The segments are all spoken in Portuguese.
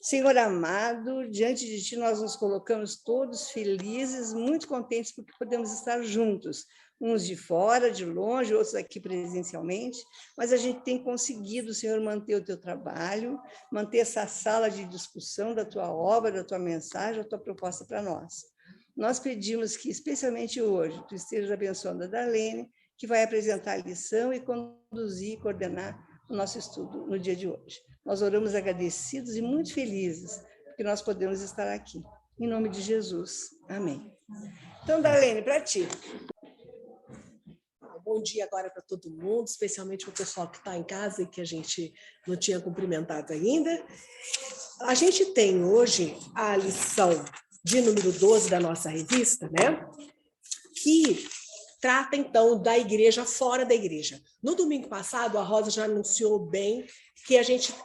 Senhor amado, diante de Ti nós nos colocamos todos felizes, muito contentes porque podemos estar juntos, uns de fora, de longe, outros aqui presencialmente, mas a gente tem conseguido, Senhor, manter o Teu trabalho, manter essa sala de discussão da Tua obra, da Tua mensagem, da Tua proposta para nós. Nós pedimos que, especialmente hoje, Tu estejas abençoando a Darlene, que vai apresentar a lição e conduzir e coordenar o nosso estudo no dia de hoje. Nós oramos agradecidos e muito felizes porque nós podemos estar aqui. Em nome de Jesus. Amém. Então, Darlene, para ti. Bom dia agora para todo mundo, especialmente para o pessoal que está em casa e que a gente não tinha cumprimentado ainda. A gente tem hoje a lição de número 12 da nossa revista, né? Que trata, então, da igreja fora da igreja. No domingo passado, a Rosa já anunciou bem que a gente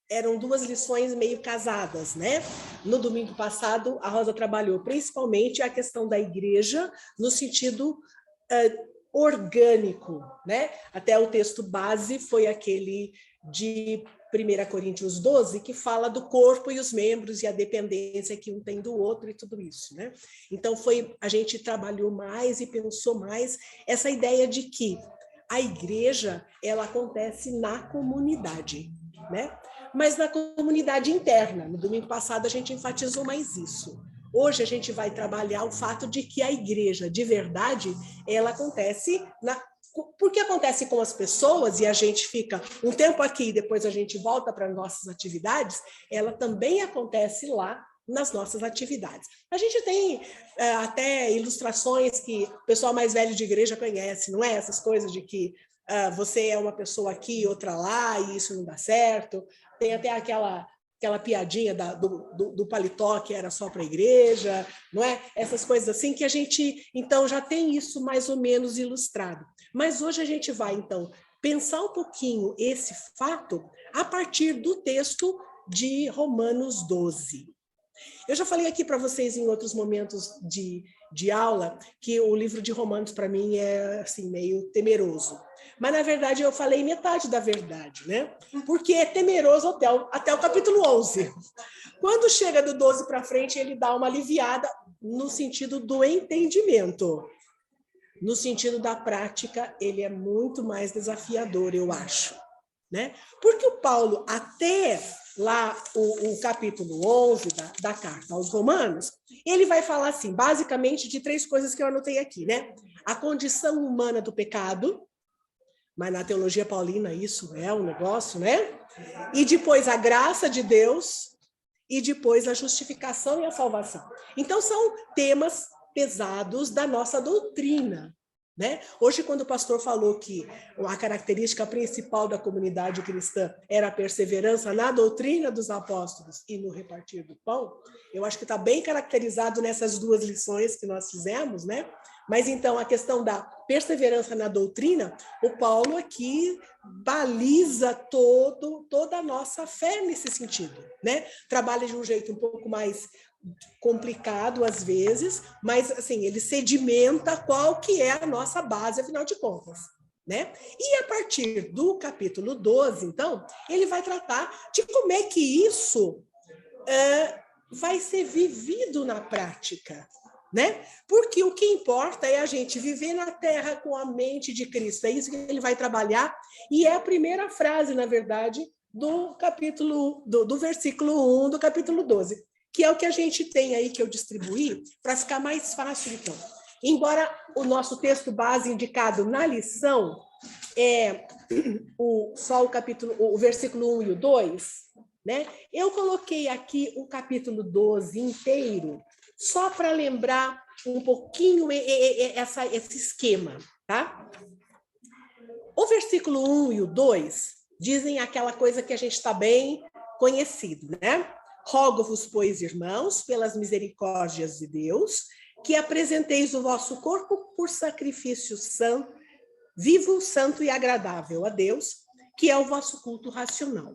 eram duas lições meio casadas, né? No domingo passado, a Rosa trabalhou principalmente a questão da igreja no sentido orgânico, né? Até o texto base foi aquele de 1 Coríntios 12, que fala do corpo e os membros e a dependência que um tem do outro e tudo isso, né? Então, a gente trabalhou mais e pensou mais essa ideia de que a igreja, ela acontece na comunidade, né? Mas na comunidade interna. No domingo passado, a gente enfatizou mais isso. Hoje, a gente vai trabalhar o fato de que a igreja, de verdade, ela acontece porque acontece com as pessoas e a gente fica um tempo aqui e depois a gente volta para as nossas atividades, ela também acontece lá nas nossas atividades. A gente tem até ilustrações que o pessoal mais velho de igreja conhece, não é? Essas coisas de que você é uma pessoa aqui e outra lá e isso não dá certo. Tem até aquela piadinha do paletó que era só para a igreja, não é? Essas coisas assim que a gente, então, já tem isso mais ou menos ilustrado. Mas hoje a gente vai, então, pensar um pouquinho esse fato a partir do texto de Romanos 12. Eu já falei aqui para vocês em outros momentos de aula que o livro de Romanos, para mim, é assim, meio temeroso. Mas, na verdade, eu falei metade da verdade, né? Porque é temeroso até o capítulo 11. Quando chega do 12 para frente, ele dá uma aliviada no sentido do entendimento. No sentido da prática, ele é muito mais desafiador, eu acho, né? Porque o Paulo, até lá o capítulo 11 da carta aos Romanos, ele vai falar assim, basicamente de 3 coisas que eu anotei aqui, né? A condição humana do pecado, mas na teologia paulina isso é um negócio, né? E depois a graça de Deus, e depois a justificação e a salvação. Então, são temas pesados da nossa doutrina, né? Hoje, quando o pastor falou que a característica principal da comunidade cristã era a perseverança na doutrina dos apóstolos e no repartir do pão, eu acho que está bem caracterizado nessas 2 lições que nós fizemos, né? Mas, então, a questão da perseverança na doutrina, o Paulo aqui baliza toda a nossa fé nesse sentido, né? Trabalha de um jeito um pouco mais complicado às vezes, mas assim, ele sedimenta qual que é a nossa base, afinal de contas, né? E a partir do capítulo 12, então, ele vai tratar de como é que isso vai ser vivido na prática, né? Porque o que importa é a gente viver na terra com a mente de Cristo, é isso que ele vai trabalhar, e é a primeira frase, na verdade, do capítulo, do versículo 1 do capítulo 12, que é o que a gente tem aí, que eu distribuí, para ficar mais fácil, então. Embora o nosso texto base indicado na lição é só o versículo 1 e o 2, né? Eu coloquei aqui o capítulo 12 inteiro, só para lembrar um pouquinho esse esquema, tá? O versículo 1 e o 2 dizem aquela coisa que a gente está bem conhecido, né? Rogo-vos, pois, irmãos, pelas misericórdias de Deus, que apresenteis o vosso corpo por sacrifício santo, vivo, santo e agradável a Deus, que é o vosso culto racional.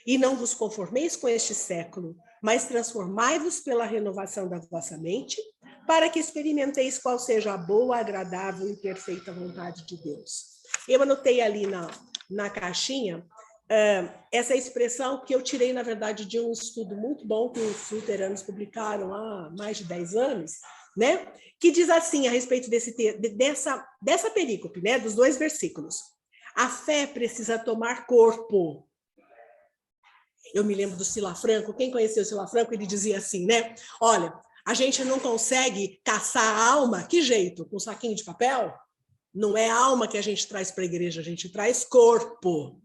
E não vos conformeis com este século, mas transformai-vos pela renovação da vossa mente, para que experimenteis qual seja a boa, agradável e perfeita vontade de Deus. Eu anotei ali na caixinha essa expressão que eu tirei, na verdade, de um estudo muito bom que os luteranos publicaram há mais de 10 anos, né? Que diz assim a respeito dessa perícope, né? Dos 2 versículos. A fé precisa tomar corpo. Eu me lembro do Sila Franco. Quem conheceu o Sila Franco, ele dizia assim, né? Olha, a gente não consegue caçar a alma, que jeito? Com um saquinho de papel? Não é a alma que a gente traz para a igreja, a gente traz corpo,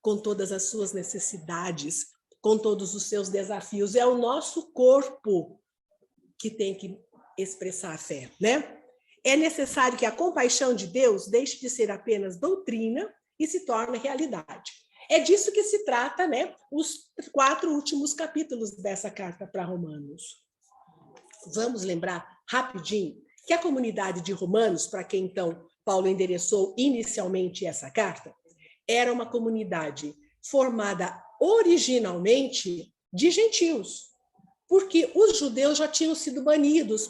com todas as suas necessidades, com todos os seus desafios. É o nosso corpo que tem que expressar a fé, né? É necessário que a compaixão de Deus deixe de ser apenas doutrina e se torne realidade. É disso que se trata, né? Os 4 últimos capítulos dessa carta para Romanos. Vamos lembrar rapidinho que a comunidade de Romanos, para quem então Paulo endereçou inicialmente essa carta, era uma comunidade formada originalmente de gentios, porque os judeus já tinham sido banidos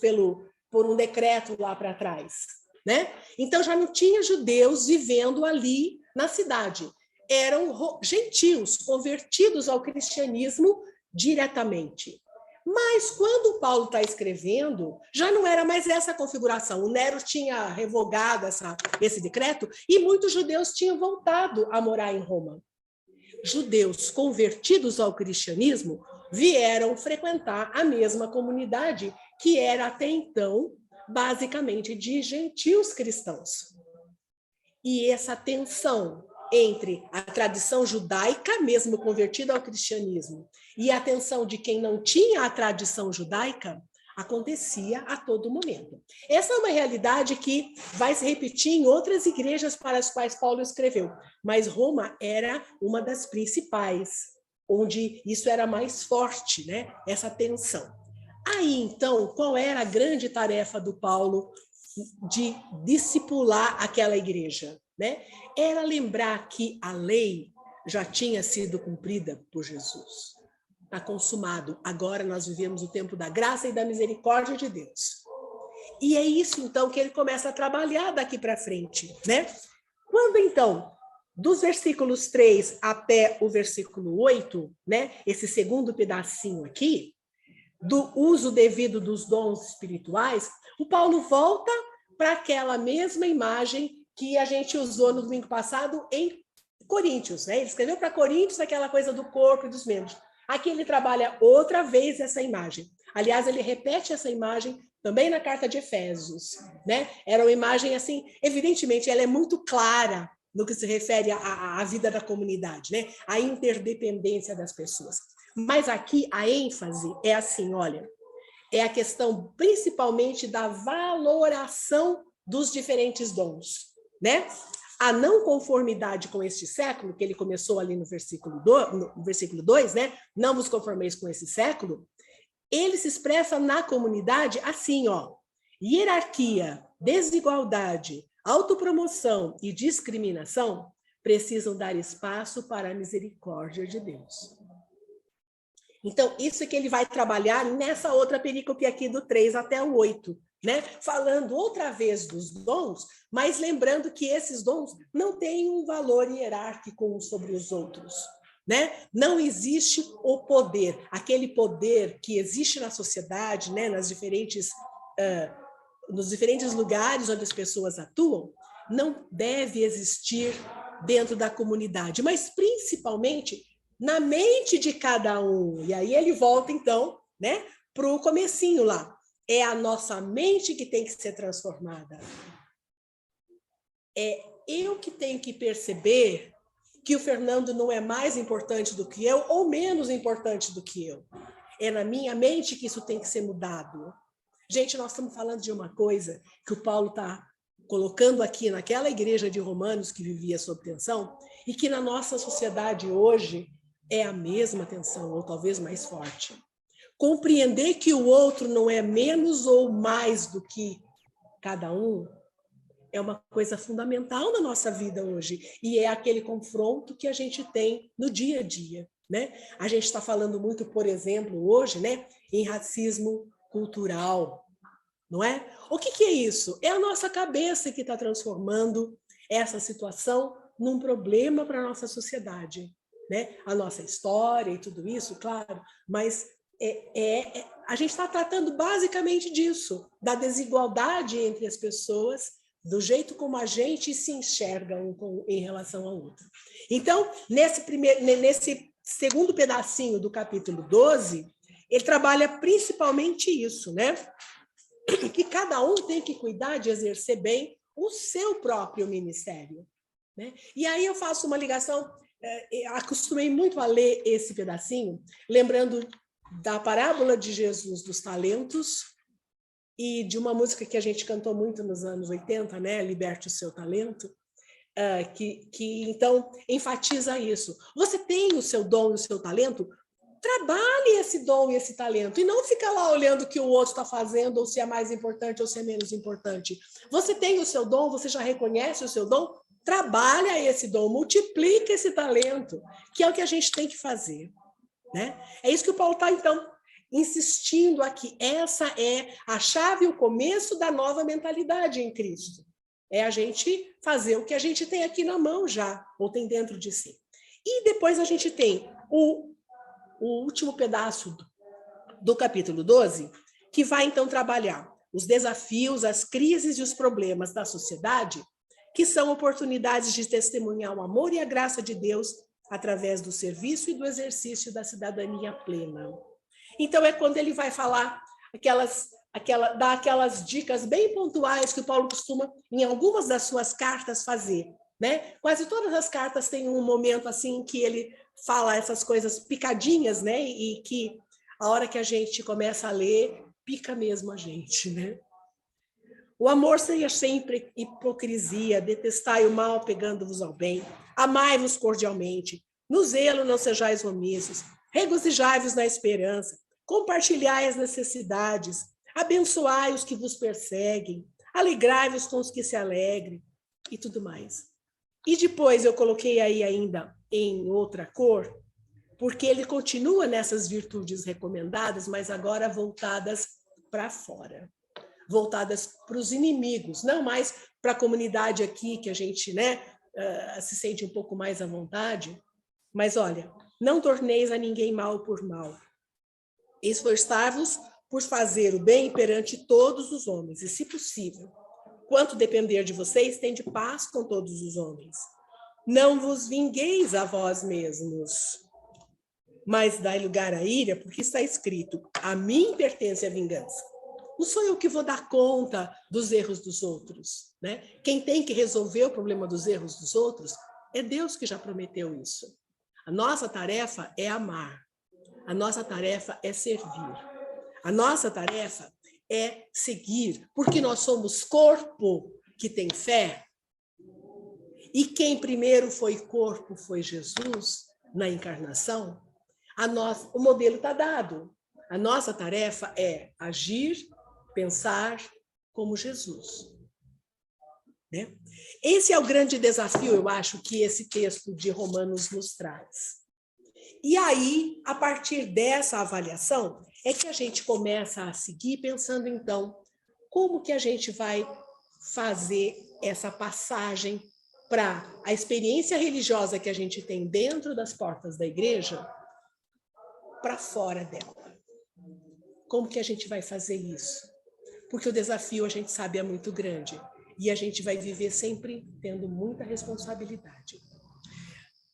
por um decreto lá para trás, né? Então já não tinha judeus vivendo ali na cidade. Eram gentios convertidos ao cristianismo diretamente. Mas quando Paulo está escrevendo, já não era mais essa configuração. O Nero tinha revogado esse decreto e muitos judeus tinham voltado a morar em Roma. Judeus convertidos ao cristianismo vieram frequentar a mesma comunidade que era até então basicamente de gentios cristãos. E essa tensão entre a tradição judaica, mesmo convertida ao cristianismo, e a tensão de quem não tinha a tradição judaica, acontecia a todo momento. Essa é uma realidade que vai se repetir em outras igrejas para as quais Paulo escreveu, mas Roma era uma das principais, onde isso era mais forte, né? Essa tensão. Aí, então, qual era a grande tarefa do Paulo de discipular aquela igreja, né? Era lembrar que a lei já tinha sido cumprida por Jesus. Está consumado. Agora nós vivemos o tempo da graça e da misericórdia de Deus. E é isso, então, que ele começa a trabalhar daqui para frente, né? Quando, então, dos versículos 3 até o versículo 8, né? Esse segundo pedacinho aqui, do uso devido dos dons espirituais, o Paulo volta para aquela mesma imagem que a gente usou no domingo passado em Coríntios, né? Ele escreveu para Coríntios aquela coisa do corpo e dos membros. Aqui ele trabalha outra vez essa imagem. Aliás, ele repete essa imagem também na carta de Efésios, né? Era uma imagem assim, evidentemente, ela é muito clara no que se refere à vida da comunidade, né? A interdependência das pessoas. Mas aqui a ênfase é assim, olha, é a questão principalmente da valoração dos diferentes dons, né? A não conformidade com este século, que ele começou ali no versículo 2, né? Não vos conformeis com esse século, ele se expressa na comunidade assim, ó, hierarquia, desigualdade, autopromoção e discriminação precisam dar espaço para a misericórdia de Deus. Então, isso é que ele vai trabalhar nessa outra perícope aqui do 3 até o 8, né? Falando outra vez dos dons, mas lembrando que esses dons não têm um valor hierárquico uns sobre os outros, né? Não existe o poder, aquele poder que existe na sociedade, né? Nos diferentes lugares onde as pessoas atuam, não deve existir dentro da comunidade, mas principalmente na mente de cada um. E aí ele volta, então, né, para o comecinho lá. É a nossa mente que tem que ser transformada. É eu que tenho que perceber que o Fernando não é mais importante do que eu ou menos importante do que eu. É na minha mente que isso tem que ser mudado. Gente, nós estamos falando de uma coisa que o Paulo está colocando aqui naquela igreja de Romanos que vivia sob tensão e que na nossa sociedade hoje é a mesma tensão, ou talvez mais forte. Compreender que o outro não é menos ou mais do que cada um é uma coisa fundamental na nossa vida hoje. E é aquele confronto que a gente tem no dia a dia, né? A gente está falando muito, por exemplo, hoje, né, em racismo cultural, não é? O que é isso? É a nossa cabeça que está transformando essa situação num problema para a nossa sociedade, né? A nossa história e tudo isso, claro, mas a gente está tratando basicamente disso, da desigualdade entre as pessoas, do jeito como a gente se enxerga em relação ao outro. Então, nesse segundo pedacinho do capítulo 12, ele trabalha principalmente isso, né? Que cada um tem que cuidar de exercer bem o seu próprio ministério, né? E aí eu faço uma ligação, acostumei muito a ler esse pedacinho, lembrando da parábola de Jesus dos talentos e de uma música que a gente cantou muito nos anos 80, né? Liberte o seu talento, que então enfatiza isso. Você tem o seu dom e o seu talento, trabalhe esse dom e esse talento, e não fica lá olhando o que o outro está fazendo, ou se é mais importante ou se é menos importante. Você tem o seu dom, você já reconhece o seu dom, trabalha esse dom, multiplica esse talento, que é o que a gente tem que fazer, né? É isso que o Paulo está, então, insistindo aqui. Essa é a chave, o começo da nova mentalidade em Cristo. É a gente fazer o que a gente tem aqui na mão já, ou tem dentro de si. E depois a gente tem o último pedaço do capítulo 12, que vai, então, trabalhar os desafios, as crises e os problemas da sociedade, que são oportunidades de testemunhar o amor e a graça de Deus através do serviço e do exercício da cidadania plena. Então, é quando ele vai falar dar aquelas dicas bem pontuais que o Paulo costuma, em algumas das suas cartas, fazer, né? Quase todas as cartas têm um momento assim que ele fala essas coisas picadinhas, né? E que a hora que a gente começa a ler, pica mesmo a gente, né? O amor seja sempre hipocrisia, detestai o mal pegando-vos ao bem, amai-vos cordialmente, no zelo não sejais omissos, regozijai-vos na esperança, compartilhai as necessidades, abençoai os que vos perseguem, alegrai-vos com os que se alegrem, e tudo mais. E depois eu coloquei aí ainda em outra cor, porque ele continua nessas virtudes recomendadas, mas agora voltadas para fora, voltadas para os inimigos, não mais para a comunidade aqui, que a gente, né, se sente um pouco mais à vontade. Mas olha, não torneis a ninguém mal por mal. Esforçai-vos por fazer o bem perante todos os homens, e, se possível, quanto depender de vocês, tende paz com todos os homens. Não vos vingueis a vós mesmos, mas dai lugar à ira, porque está escrito: a mim pertence a vingança. Não sou eu que vou dar conta dos erros dos outros, né? Quem tem que resolver o problema dos erros dos outros é Deus, que já prometeu isso. A nossa tarefa é amar. A nossa tarefa é servir. A nossa tarefa é seguir, porque nós somos corpo que tem fé. E quem primeiro foi corpo foi Jesus, na encarnação. O modelo está dado. A nossa tarefa é agir, pensar como Jesus. Né? Esse é o grande desafio, eu acho, que esse texto de Romanos nos traz. E aí, a partir dessa avaliação, é que a gente começa a seguir pensando, então, como que a gente vai fazer essa passagem para a experiência religiosa que a gente tem dentro das portas da igreja para fora dela. Como que a gente vai fazer isso? Porque o desafio, a gente sabe, é muito grande. E a gente vai viver sempre tendo muita responsabilidade.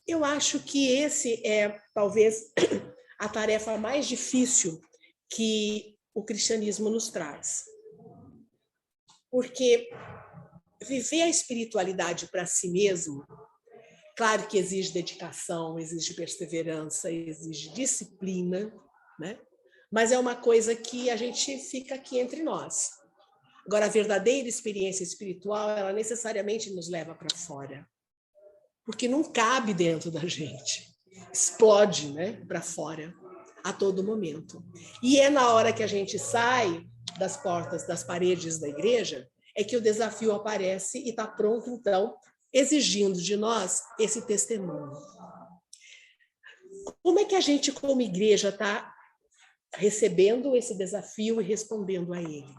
Eu acho que esse é, talvez, a tarefa mais difícil que o cristianismo nos traz. Porque viver a espiritualidade para si mesmo, claro que exige dedicação, exige perseverança, exige disciplina, né? Mas é uma coisa que a gente fica aqui entre nós. Agora, a verdadeira experiência espiritual, ela necessariamente nos leva para fora. Porque não cabe dentro da gente. Explode, né, para fora a todo momento. E é na hora que a gente sai das portas, das paredes da igreja, é que o desafio aparece e está pronto, então, exigindo de nós esse testemunho. Como é que a gente, como igreja, está recebendo esse desafio e respondendo a ele?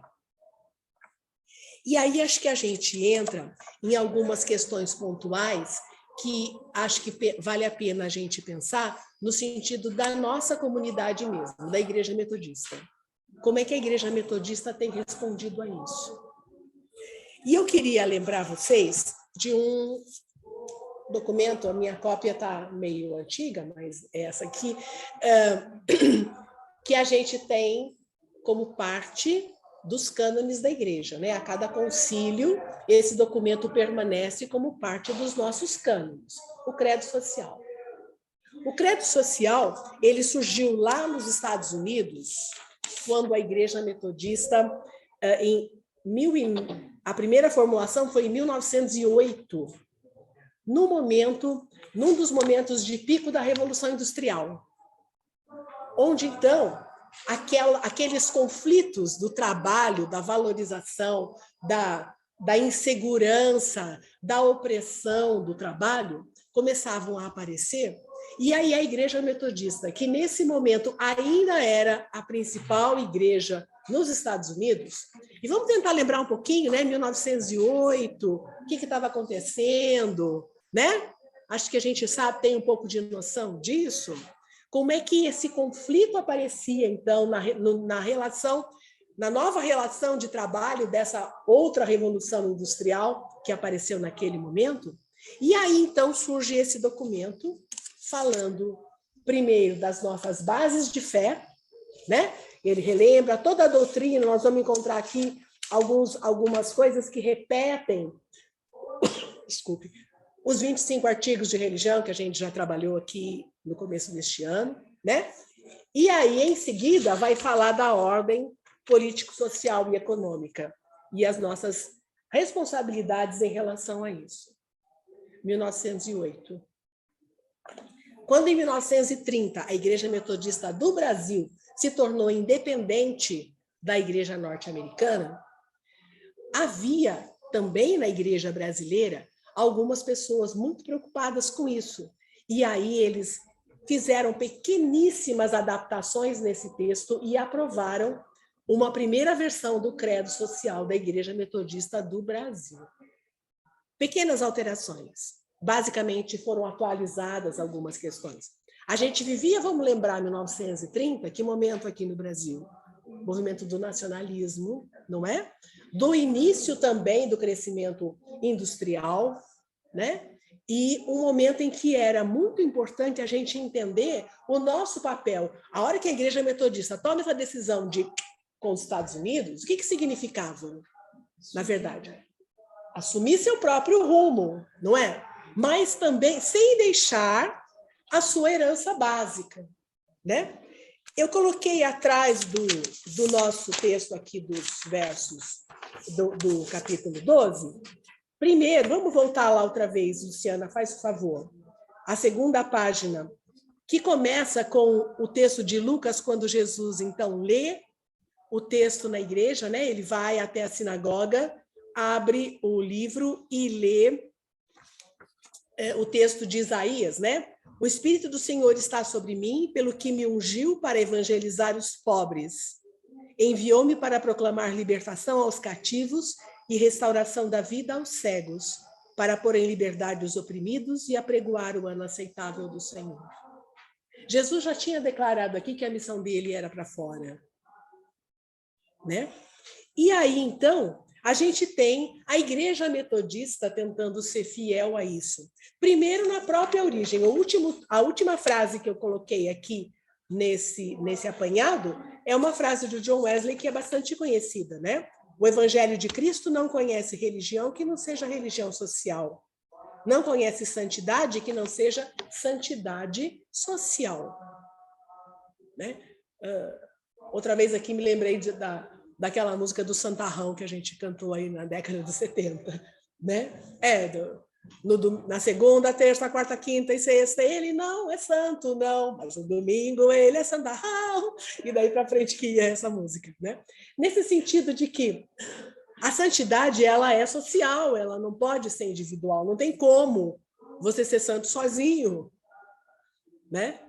E aí acho que a gente entra em algumas questões pontuais que acho que vale a pena a gente pensar no sentido da nossa comunidade mesmo, da Igreja Metodista. Como é que a Igreja Metodista tem respondido a isso? E eu queria lembrar vocês de um documento, a minha cópia está meio antiga, mas é essa aqui, que a gente tem como parte dos cânones da igreja, né? A cada concílio, esse documento permanece como parte dos nossos cânones, o Credo Social. O Credo Social, ele surgiu lá nos Estados Unidos, quando a Igreja Metodista, a primeira formulação foi em 1908, num dos momentos de pico da Revolução Industrial, onde, então, aqueles conflitos do trabalho, da valorização, da insegurança, da opressão do trabalho, começavam a aparecer. E aí a Igreja Metodista, que nesse momento ainda era a principal igreja nos Estados Unidos, e vamos tentar lembrar um pouquinho, né? 1908, o que estava acontecendo, né? Acho que a gente sabe, tem um pouco de noção disso. Como é que esse conflito aparecia, então, na relação, na nova relação de trabalho dessa outra revolução industrial que apareceu naquele momento? E aí, então, surge esse documento falando, primeiro, das nossas bases de fé, né? Ele relembra toda a doutrina, nós vamos encontrar aqui algumas coisas que repetem, desculpe, os 25 artigos de religião que a gente já trabalhou aqui no começo deste ano, né? E aí, em seguida, vai falar da ordem político, social e econômica e as nossas responsabilidades em relação a isso. 1908. Quando, em 1930, a Igreja Metodista do Brasil se tornou independente da Igreja norte-americana, havia também na Igreja brasileira algumas pessoas muito preocupadas com isso. E aí eles fizeram pequeníssimas adaptações nesse texto e aprovaram uma primeira versão do Credo Social da Igreja Metodista do Brasil. Pequenas alterações. Basicamente, foram atualizadas algumas questões. A gente vivia, vamos lembrar, 1930, que momento aqui no Brasil? O movimento do nacionalismo, não é? Do início também do crescimento industrial, né? E um momento em que era muito importante a gente entender o nosso papel. A hora que a Igreja Metodista toma essa decisão com os Estados Unidos, o que significava, na verdade? Assumir seu próprio rumo, não é? Mas também sem deixar a sua herança básica, né? Eu coloquei atrás do nosso texto aqui, dos versos do capítulo 12. Primeiro, vamos voltar lá outra vez, Luciana, faz o favor. A segunda página, que começa com o texto de Lucas, quando Jesus, então, lê o texto na igreja, né? Ele vai até a sinagoga, abre o livro e lê o texto de Isaías, né? O Espírito do Senhor está sobre mim, pelo que me ungiu para evangelizar os pobres. Enviou-me para proclamar libertação aos cativos e restauração da vida aos cegos, para pôr em liberdade os oprimidos e apregoar o ano aceitável do Senhor. Jesus já tinha declarado aqui que a missão dele era para fora, né? E aí, então, a gente tem a Igreja Metodista tentando ser fiel a isso. Primeiro, na própria origem. A última frase que eu coloquei aqui nesse apanhado é uma frase do John Wesley que é bastante conhecida, né? O Evangelho de Cristo não conhece religião que não seja religião social. Não conhece santidade que não seja santidade social. Né? Outra vez aqui me lembrei daquela música do Santarrão que a gente cantou aí na década de 70. Né? Na segunda, terça, quarta, quinta e sexta, ele não é santo, não, mas no domingo ele é santarrão, e daí para frente que ia essa música, né? Nesse sentido de que a santidade, ela é social, ela não pode ser individual, não tem como você ser santo sozinho, né?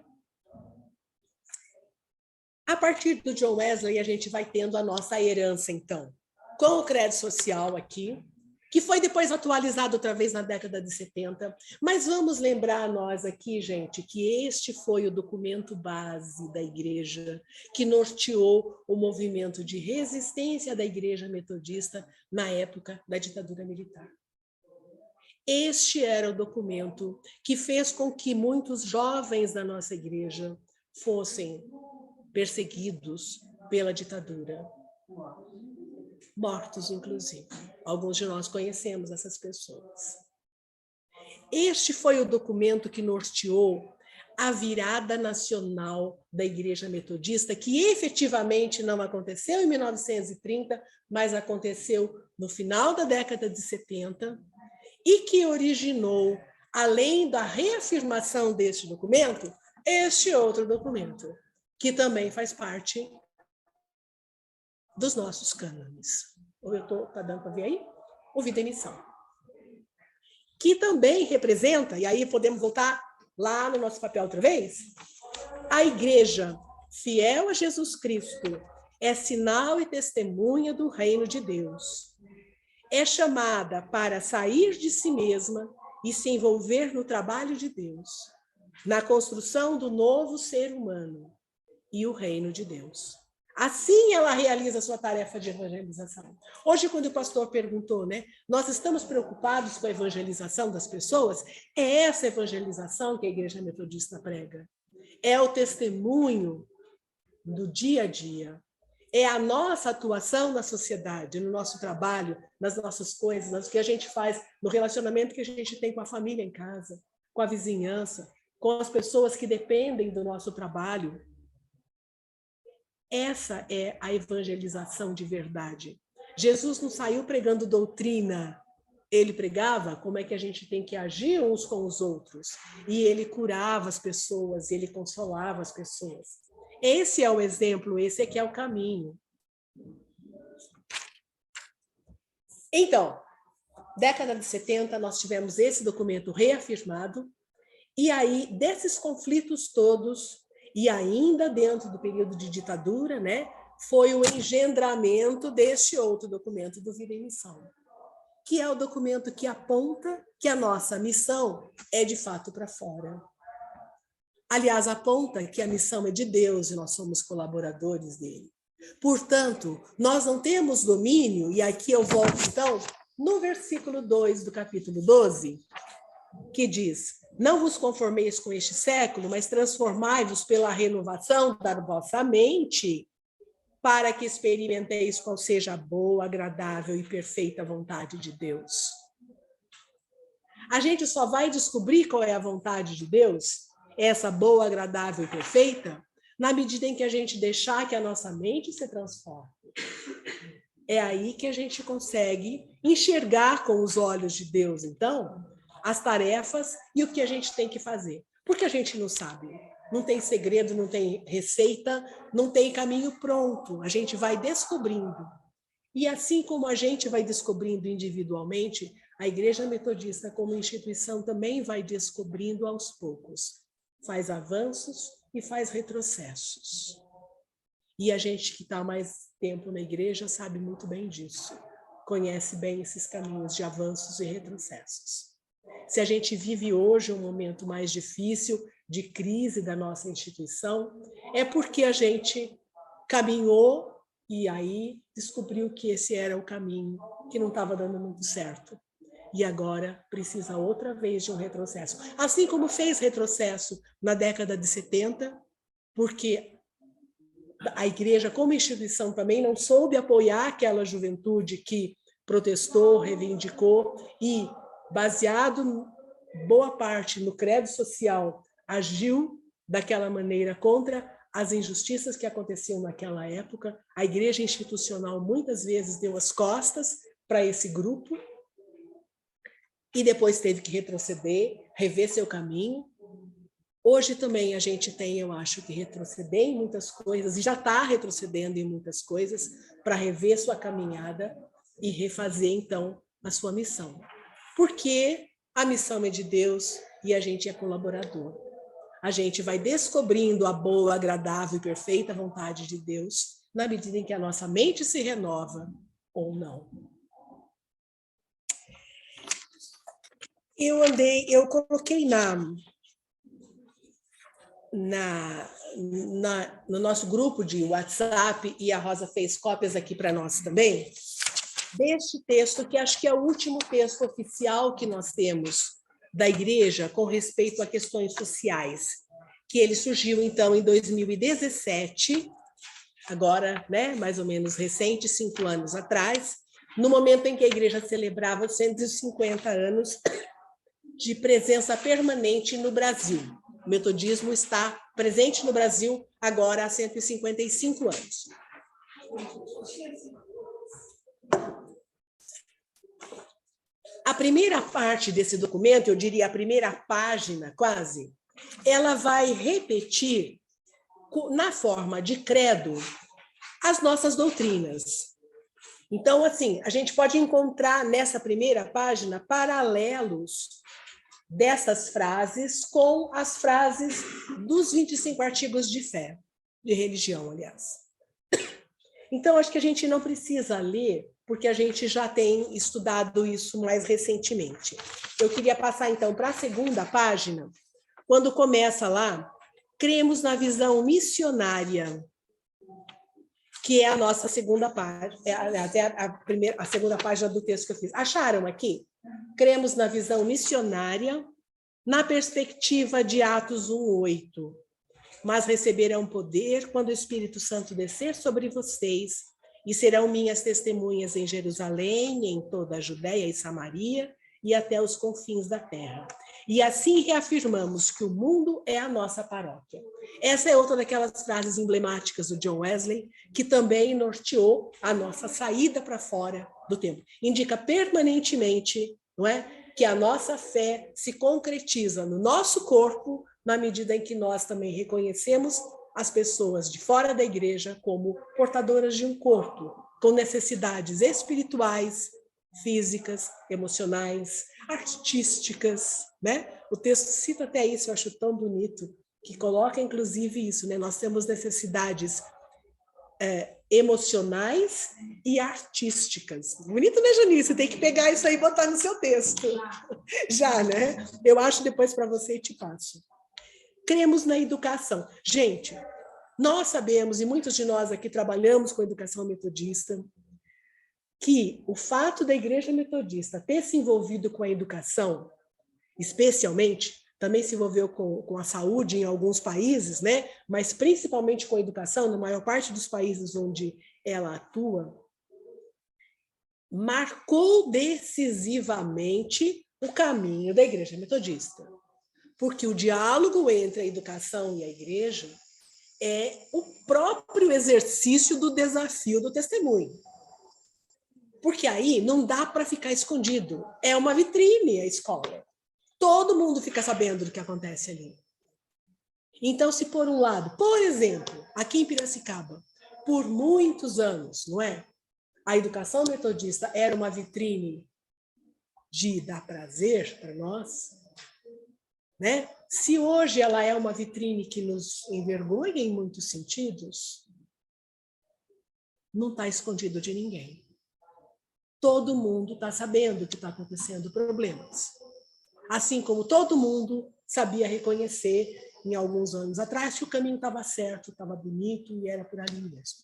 A partir do John Wesley, a gente vai tendo a nossa herança, então, com o credo social aqui, que foi depois atualizado outra vez na década de 70. Mas vamos lembrar nós aqui, gente, que este foi o documento base da igreja que norteou o movimento de resistência da igreja metodista na época da ditadura militar. Este era o documento que fez com que muitos jovens da nossa igreja fossem perseguidos pela ditadura, mortos, inclusive. Alguns de nós conhecemos essas pessoas. Este foi o documento que norteou a virada nacional da Igreja Metodista, que efetivamente não aconteceu em 1930, mas aconteceu no final da década de 70, e que originou, além da reafirmação deste documento, este outro documento, que também faz parte dos nossos cânones. Está dando para ver aí? O Vida e Missão. Que também representa, e aí podemos voltar lá no nosso papel outra vez, a igreja fiel a Jesus Cristo é sinal e testemunha do reino de Deus. É chamada para sair de si mesma e se envolver no trabalho de Deus, na construção do novo ser humano e o reino de Deus. Assim ela realiza a sua tarefa de evangelização. Hoje, quando o pastor perguntou, né, nós estamos preocupados com a evangelização das pessoas? É essa evangelização que a Igreja Metodista prega. É o testemunho do dia a dia. É a nossa atuação na sociedade, no nosso trabalho, nas nossas coisas, no que a gente faz, no relacionamento que a gente tem com a família em casa, com a vizinhança, com as pessoas que dependem do nosso trabalho. Essa é a evangelização de verdade. Jesus não saiu pregando doutrina, ele pregava como é que a gente tem que agir uns com os outros. E ele curava as pessoas, ele consolava as pessoas. Esse é o exemplo, esse é que é o caminho. Então, década de 70, nós tivemos esse documento reafirmado, e aí, desses conflitos todos, e ainda dentro do período de ditadura, né, foi o engendramento deste outro documento do Vida e Missão, que é o documento que aponta que a nossa missão é de fato para fora. Aliás, aponta que a missão é de Deus e nós somos colaboradores dele. Portanto, nós não temos domínio, e aqui eu volto então no versículo 2 do capítulo 12, que diz: não vos conformeis com este século, mas transformai-vos pela renovação da vossa mente, para que experimenteis qual seja a boa, agradável e perfeita vontade de Deus. A gente só vai descobrir qual é a vontade de Deus, essa boa, agradável e perfeita, na medida em que a gente deixar que a nossa mente se transforme. É aí que a gente consegue enxergar com os olhos de Deus, então, as tarefas e o que a gente tem que fazer. Porque a gente não sabe, não tem segredo, não tem receita, não tem caminho pronto. A gente vai descobrindo. E assim como a gente vai descobrindo individualmente, a Igreja Metodista, como instituição, também vai descobrindo aos poucos. Faz avanços e faz retrocessos. E a gente que está mais tempo na igreja sabe muito bem disso. Conhece bem esses caminhos de avanços e retrocessos. Se a gente vive hoje um momento mais difícil de crise da nossa instituição, é porque a gente caminhou e aí descobriu que esse era o caminho, que não estava dando muito certo. E agora precisa outra vez de um retrocesso. Assim como fez retrocesso na década de 70, porque a igreja, como instituição, também não soube apoiar aquela juventude que protestou, reivindicou e, baseado boa parte no credo social, agiu daquela maneira contra as injustiças que aconteciam naquela época. A igreja institucional muitas vezes deu as costas para esse grupo e depois teve que retroceder, rever seu caminho. Hoje também a gente tem, eu acho, que retroceder em muitas coisas, e já está retrocedendo em muitas coisas, para rever sua caminhada e refazer, então, a sua missão. Porque a missão é de Deus e a gente é colaborador. A gente vai descobrindo a boa, agradável e perfeita vontade de Deus na medida em que a nossa mente se renova ou não. eu coloquei no nosso grupo de WhatsApp, e a Rosa fez cópias aqui para nós também, deste texto, que acho que é o último texto oficial que nós temos da Igreja com respeito a questões sociais, que ele surgiu, então, em 2017, agora, né, mais ou menos recente, 5 anos atrás, no momento em que a Igreja celebrava os 150 anos de presença permanente no Brasil. O metodismo está presente no Brasil agora há 155 anos. A primeira parte desse documento, eu diria a primeira página quase, ela vai repetir, na forma de credo, as nossas doutrinas. Então, assim, a gente pode encontrar nessa primeira página paralelos dessas frases com as frases dos 25 artigos de fé, de religião, aliás. Então, acho que a gente não precisa ler, porque a gente já tem estudado isso mais recentemente. Eu queria passar, então, para a segunda página, quando começa lá, cremos na visão missionária, que é a nossa segunda página, até a segunda página do texto que eu fiz. Acharam aqui? Cremos na visão missionária, na perspectiva de Atos 1:8. Mas receberão poder quando o Espírito Santo descer sobre vocês, e serão minhas testemunhas em Jerusalém, em toda a Judéia e Samaria, e até os confins da terra. E assim reafirmamos que o mundo é a nossa paróquia. Essa é outra daquelas frases emblemáticas do John Wesley, que também norteou a nossa saída para fora do templo. Indica permanentemente, não é, que a nossa fé se concretiza no nosso corpo, na medida em que nós também reconhecemos as pessoas de fora da igreja como portadoras de um corpo, com necessidades espirituais, físicas, emocionais, artísticas, né? O texto cita até isso, eu acho tão bonito, que coloca inclusive isso, né? Nós temos necessidades emocionais e artísticas. Bonito, né, Janice? Você tem que pegar isso aí e botar no seu texto. Já, né? Eu acho depois para você e te passo. Cremos na educação. Gente, nós sabemos, e muitos de nós aqui trabalhamos com educação metodista, que o fato da Igreja Metodista ter se envolvido com a educação, especialmente, também se envolveu com a saúde em alguns países, né? Mas principalmente com a educação, na maior parte dos países onde ela atua, marcou decisivamente o caminho da Igreja Metodista. Porque o diálogo entre a educação e a Igreja é o próprio exercício do desafio do testemunho. Porque aí não dá para ficar escondido. É uma vitrine a escola. Todo mundo fica sabendo do que acontece ali. Então, se por um lado, por exemplo, aqui em Piracicaba, por muitos anos, não é? A educação metodista era uma vitrine de dar prazer para nós, né? Se hoje ela é uma vitrine que nos envergonha em muitos sentidos, não está escondido de ninguém. Todo mundo está sabendo que está acontecendo problemas. Assim como todo mundo sabia reconhecer, em alguns anos atrás, que o caminho estava certo, estava bonito e era por ali mesmo.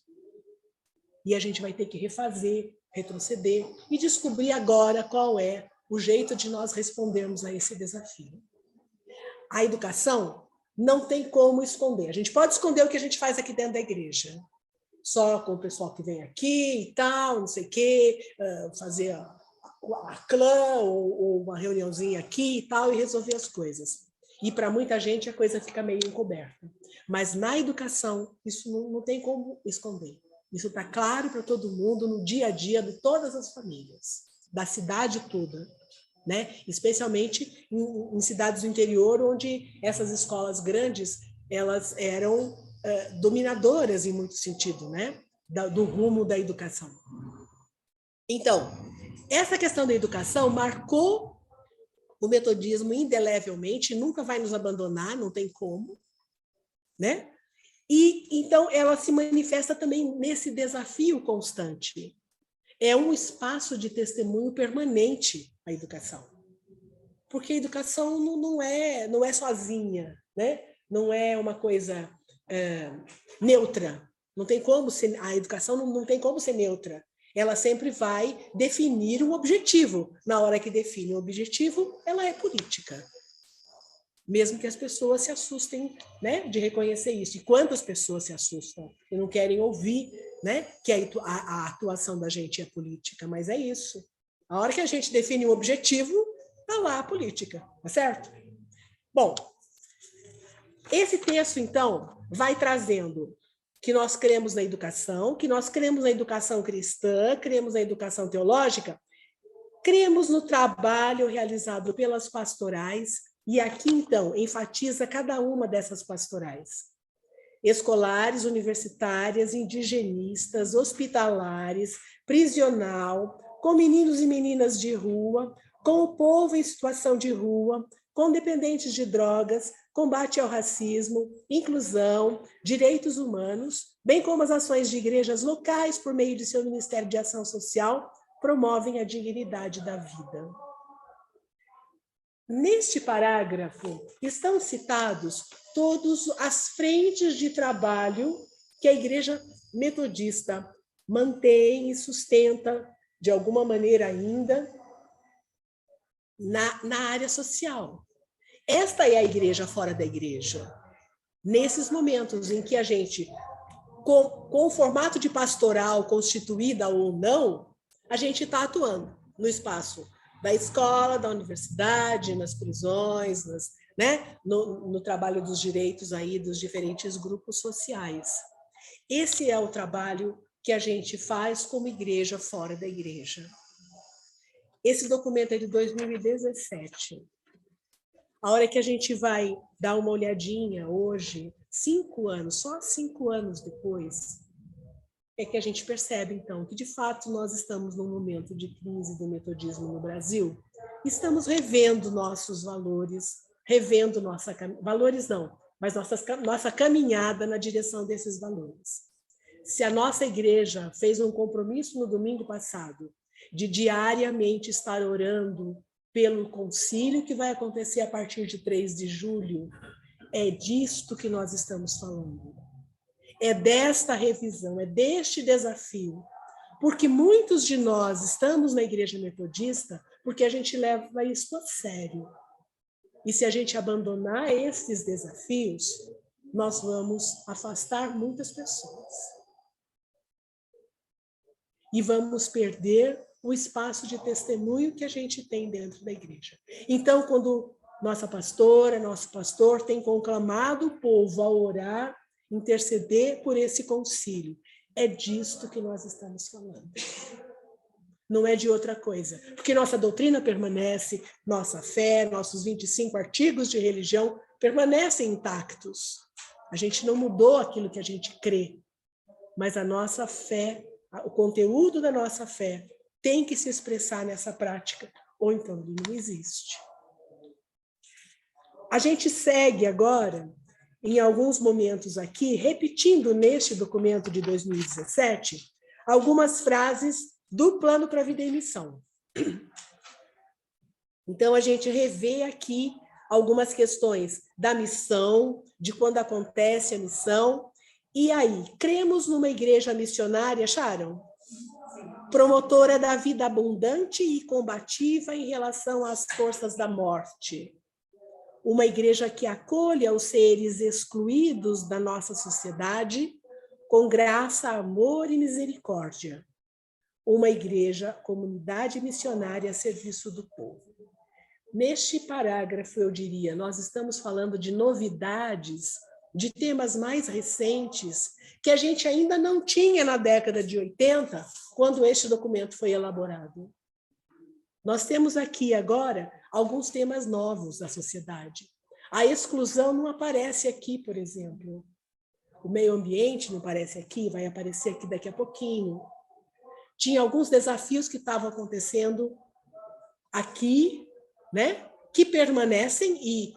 E a gente vai ter que refazer, retroceder e descobrir agora qual é o jeito de nós respondermos a esse desafio. A educação não tem como esconder. A gente pode esconder o que a gente faz aqui dentro da igreja, só com o pessoal que vem aqui e tal, não sei o quê, fazer a clã ou uma reuniãozinha aqui e tal e resolver as coisas. E para muita gente a coisa fica meio encoberta. Mas na educação isso não tem como esconder. Isso está claro para todo mundo no dia a dia de todas as famílias, da cidade toda, né? Especialmente em cidades do interior, onde essas escolas grandes elas eram dominadoras em muito sentido, né? Do rumo da educação. Então, essa questão da educação marcou o metodismo indelevelmente, nunca vai nos abandonar, não tem como, né? E então ela se manifesta também nesse desafio constante. É um espaço de testemunho permanente a educação. porque a educação não é sozinha, né? Não é uma coisa neutra. Não tem como ser, a educação não tem como ser neutra. Ela sempre vai definir um objetivo. Na hora que define o objetivo, ela é política. Mesmo que as pessoas se assustem, né, de reconhecer isso. E quantas pessoas se assustam e não querem ouvir, né, que a atuação da gente é política, mas é isso. A hora que a gente define um objetivo, está lá a política, tá certo? Bom, esse texto, então, vai trazendo que nós cremos na educação, que nós cremos na educação cristã, cremos na educação teológica, cremos no trabalho realizado pelas pastorais, e aqui, então, enfatiza cada uma dessas pastorais. Escolares, universitárias, indigenistas, hospitalares, prisional, com meninos e meninas de rua, com o povo em situação de rua, com dependentes de drogas, combate ao racismo, inclusão, direitos humanos, bem como as ações de igrejas locais por meio de seu Ministério de Ação Social, promovem a dignidade da vida. Neste parágrafo estão citados todas as frentes de trabalho que a Igreja Metodista mantém e sustenta, de alguma maneira ainda, na área social. Esta é a igreja fora da igreja. Nesses momentos em que a gente, com o formato de pastoral constituída ou não, a gente está atuando no espaço da escola, da universidade, nas prisões, né, no trabalho dos direitos aí dos diferentes grupos sociais. Esse é o trabalho que a gente faz como igreja fora da igreja. Esse documento é de 2017. A hora que a gente vai dar uma olhadinha hoje, 5 anos, só 5 anos depois, é que a gente percebe, então, que, de fato, nós estamos num momento de crise do metodismo no Brasil. Estamos revendo nossos valores, revendo valores não, mas nossa caminhada na direção desses valores. Se a nossa igreja fez um compromisso no domingo passado de diariamente estar orando pelo concílio que vai acontecer a partir de 3 de julho, é disto que nós estamos falando. É desta revisão, é deste desafio, porque muitos de nós estamos na Igreja Metodista porque a gente leva isso a sério. E se a gente abandonar esses desafios, nós vamos afastar muitas pessoas. E vamos perder o espaço de testemunho que a gente tem dentro da igreja. Então, quando nossa pastora, nosso pastor tem conclamado o povo a orar, interceder por esse concílio, é disto que nós estamos falando. Não é de outra coisa. Porque nossa doutrina permanece, nossa fé, nossos 25 artigos de religião permanecem intactos. A gente não mudou aquilo que a gente crê, mas a nossa fé, o conteúdo da nossa fé tem que se expressar nessa prática, ou então ele não existe. A gente segue agora, em alguns momentos aqui, repetindo neste documento de 2017, algumas frases do Plano para a Vida e Missão. Então, a gente revê aqui algumas questões da missão, de quando acontece a missão. E aí, cremos numa igreja missionária, acharam? Promotora da vida abundante e combativa em relação às forças da morte. Uma igreja que acolha os seres excluídos da nossa sociedade com graça, amor e misericórdia. Uma igreja, comunidade missionária a serviço do povo. Neste parágrafo, eu diria, nós estamos falando de novidades, de temas mais recentes, que a gente ainda não tinha na década de 80, quando este documento foi elaborado. Nós temos aqui agora alguns temas novos da sociedade. A exclusão não aparece aqui, por exemplo. O meio ambiente não aparece aqui, vai aparecer aqui daqui a pouquinho. Tinha alguns desafios que estavam acontecendo aqui, né, que permanecem, e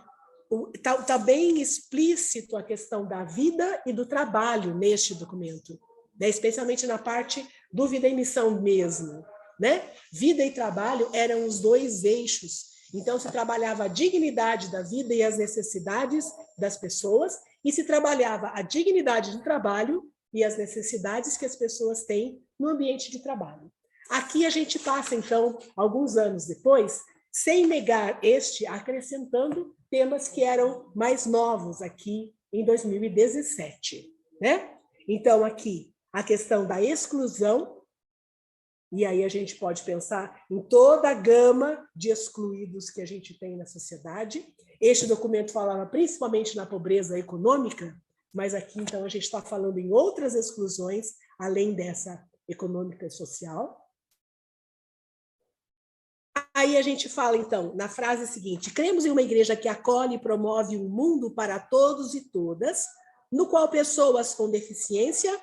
está bem explícito a questão da vida e do trabalho neste documento, né, especialmente na parte do vida e missão mesmo. Né? Vida e trabalho eram os 2 eixos Então, se trabalhava a dignidade da vida e as necessidades das pessoas, e se trabalhava a dignidade do trabalho e as necessidades que as pessoas têm no ambiente de trabalho. Aqui a gente passa, então, alguns anos depois, sem negar acrescentando temas que eram mais novos aqui em 2017, né? Então, aqui, a questão da exclusão, e aí a gente pode pensar em toda a gama de excluídos que a gente tem na sociedade. Este documento falava principalmente na pobreza econômica, mas aqui, então, a gente está falando em outras exclusões, além dessa econômica e social. Aí a gente fala, então, na frase seguinte: cremos em uma igreja que acolhe e promove um mundo para todos e todas, no qual pessoas com deficiência,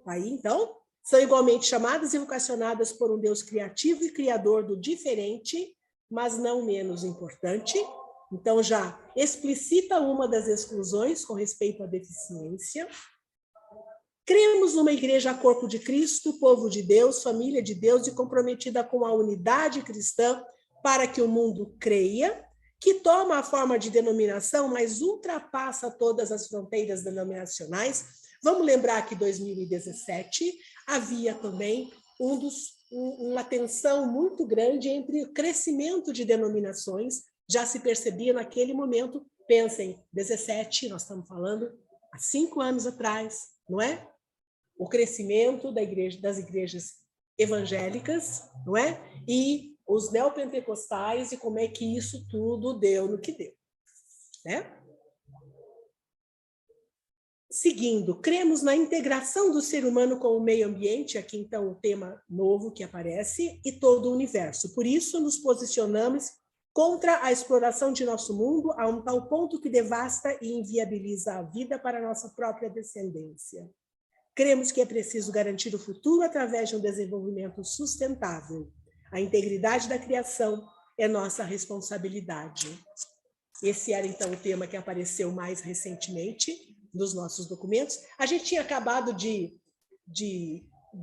aí, então, são igualmente chamadas e vocacionadas por um Deus criativo e criador do diferente, mas não menos importante. Então, já explicita uma das exclusões com respeito à deficiência. Cremos numa igreja corpo de Cristo, povo de Deus, família de Deus e comprometida com a unidade cristã para que o mundo creia, que toma a forma de denominação, mas ultrapassa todas as fronteiras denominacionais. Vamos lembrar que em 2017 havia também uma tensão muito grande entre o crescimento de denominações, já se percebia naquele momento. Pensem, 17, nós estamos falando há 5 anos atrás, não é? O crescimento das igrejas evangélicas, não é? E os neopentecostais, e como é que isso tudo deu no que deu, né? Seguindo, cremos na integração do ser humano com o meio ambiente, aqui então o tema novo que aparece, e todo o universo. Por isso, nos posicionamos contra a exploração de nosso mundo a um tal ponto que devasta e inviabiliza a vida para a nossa própria descendência. Cremos que é preciso garantir o futuro através de um desenvolvimento sustentável. A integridade da criação é nossa responsabilidade. Esse era, então, o tema que apareceu mais recentemente nos nossos documentos. A gente tinha acabado de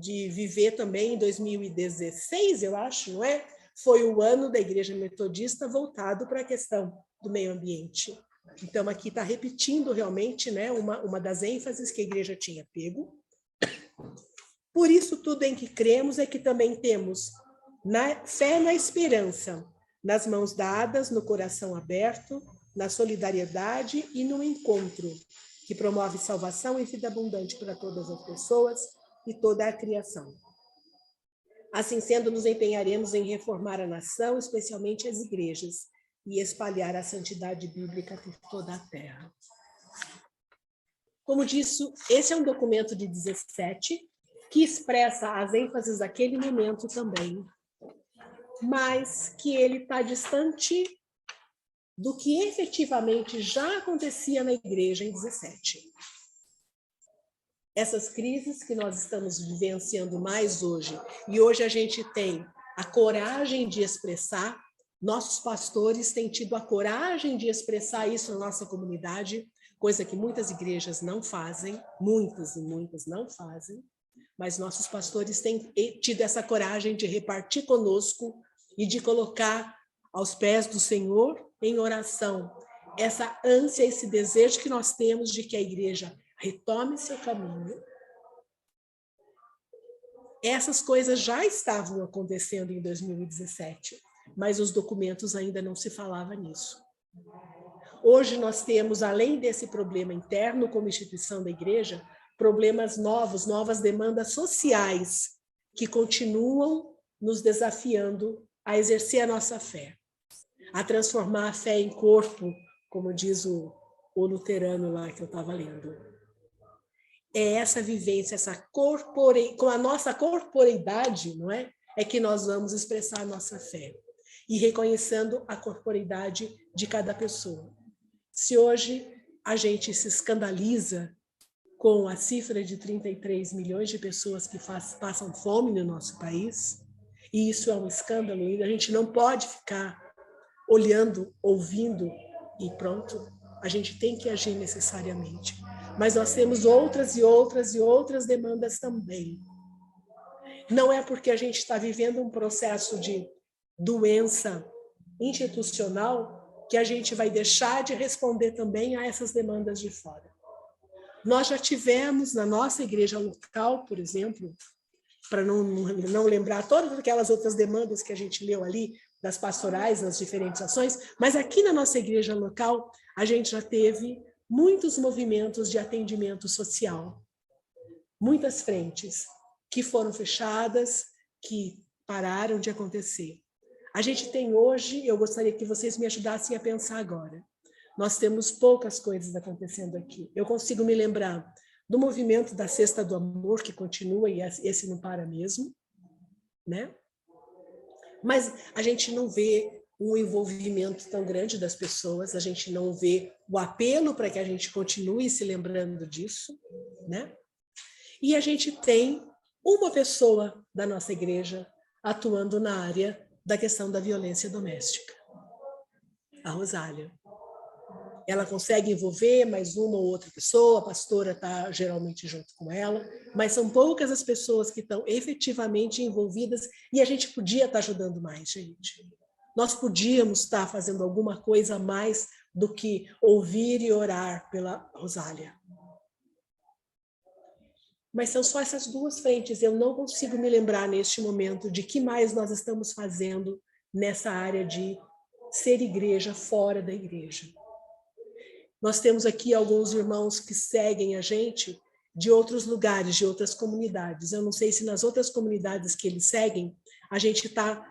viver também em 2016, eu acho, não é? Foi o ano da Igreja Metodista voltado para a questão do meio ambiente. Então, aqui está repetindo realmente, né, uma das ênfases que a Igreja tinha pego. Por isso, tudo em que cremos é que também temos fé na esperança, nas mãos dadas, no coração aberto, na solidariedade e no encontro, que promove salvação e vida abundante para todas as pessoas e toda a criação. Assim sendo, nos empenharemos em reformar a nação, especialmente as igrejas, e espalhar a santidade bíblica por toda a terra. Como disse, esse é um documento de 17, que expressa as ênfases daquele momento também, mas que ele está distante do que efetivamente já acontecia na igreja em 17. Essas crises que nós estamos vivenciando mais hoje, e hoje a gente tem a coragem de expressar, nossos pastores têm tido a coragem de expressar isso na nossa comunidade, coisa que muitas igrejas não fazem, muitas e muitas não fazem, mas nossos pastores têm tido essa coragem de repartir conosco e de colocar aos pés do Senhor em oração essa ânsia, esse desejo que nós temos de que a igreja retome seu caminho. Essas coisas já estavam acontecendo em 2017, mas os documentos ainda não se falava nisso. Hoje nós temos, além desse problema interno como instituição da igreja, problemas novos, novas demandas sociais que continuam nos desafiando a exercer a nossa fé, a transformar a fé em corpo, como diz o luterano lá que eu estava lendo. É essa vivência, com a nossa corporeidade, não é? É que nós vamos expressar a nossa fé. E reconhecendo a corporeidade de cada pessoa. Se hoje a gente se escandaliza com a cifra de 33 milhões de pessoas que passam fome no nosso país, e isso é um escândalo, e a gente não pode ficar olhando, ouvindo e pronto, a gente tem que agir necessariamente. Mas nós temos outras e outras e outras demandas também. Não é porque a gente está vivendo um processo de doença institucional que a gente vai deixar de responder também a essas demandas de fora. Nós já tivemos na nossa igreja local, por exemplo, para não lembrar todas aquelas outras demandas que a gente leu ali, das pastorais, nas diferentes ações, mas aqui na nossa igreja local, a gente já teve muitos movimentos de atendimento social, muitas frentes que foram fechadas, que pararam de acontecer. A gente tem hoje, eu gostaria que vocês me ajudassem a pensar agora, nós temos poucas coisas acontecendo aqui. Eu consigo me lembrar do movimento da Cesta do Amor, que continua, e esse não para mesmo, né? Mas a gente não vê um envolvimento tão grande das pessoas, a gente não vê o apelo para que a gente continue se lembrando disso, né? E a gente tem uma pessoa da nossa igreja atuando na área da questão da violência doméstica, a Rosália. Ela consegue envolver mais uma ou outra pessoa, a pastora está geralmente junto com ela, mas são poucas as pessoas que estão efetivamente envolvidas e a gente podia estar ajudando mais, gente. Nós podíamos estar fazendo alguma coisa a mais do que ouvir e orar pela Rosália. Mas são só essas duas frentes, eu não consigo me lembrar neste momento de que mais nós estamos fazendo nessa área de ser igreja fora da igreja. Nós temos aqui alguns irmãos que seguem a gente de outros lugares, de outras comunidades. Eu não sei se nas outras comunidades que eles seguem, a gente está,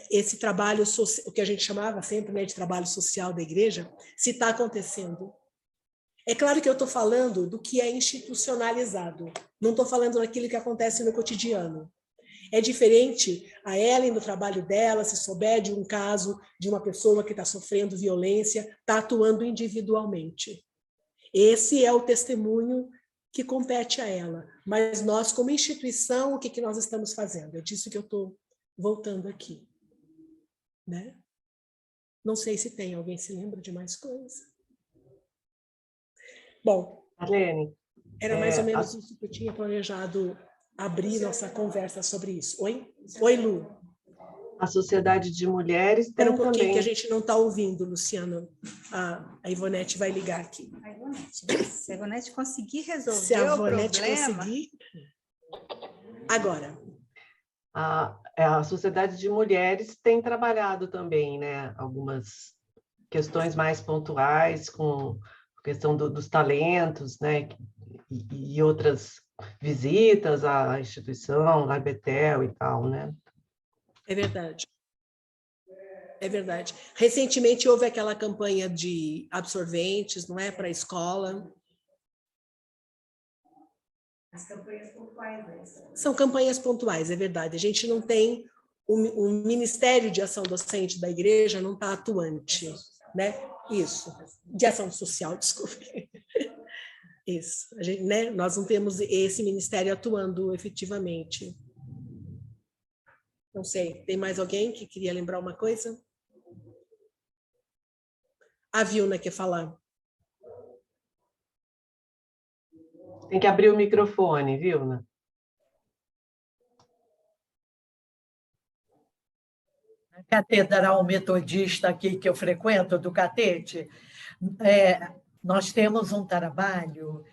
esse trabalho, o que a gente chamava sempre, né, de trabalho social da igreja, se está acontecendo. É claro que eu estou falando do que é institucionalizado, não estou falando daquilo que acontece no cotidiano. É diferente a Ellen, no trabalho dela, se souber de um caso de uma pessoa que está sofrendo violência, está atuando individualmente. Esse é o testemunho que compete a ela. Mas nós, como instituição, o que nós estamos fazendo? É disso que eu estou voltando aqui. Né? Não sei se tem, alguém se lembra de mais coisa? Bom, Marlene, era mais ou menos isso que eu tinha planejado abrir nossa conversa sobre isso. Oi? Oi, Lu. A Sociedade de Mulheres tem Espera um pouquinho também... que a gente não está ouvindo, Luciana. A Ivonete vai ligar aqui. A Ivonete, se a Ivonete conseguir resolver Se a o Ivonete problema... conseguir... Agora. A Sociedade de Mulheres tem trabalhado também, né? Algumas questões mais pontuais com a questão dos talentos, né? E outras visitas à instituição, à Betel e tal, né? É verdade. É verdade. Recentemente houve aquela campanha de absorventes, não é, para a escola. As campanhas pontuais. São campanhas pontuais, é verdade. A gente não tem o Ministério de Ação Docente da Igreja não está atuante, né? Isso. De ação social, desculpe. Isso. A gente, né? Nós não temos esse ministério atuando efetivamente. Não sei, tem mais alguém que queria lembrar uma coisa? A Vilna quer falar. Tem que abrir o microfone, Vilna. A Catedral Metodista aqui que eu frequento, do Catete, nós temos um trabalho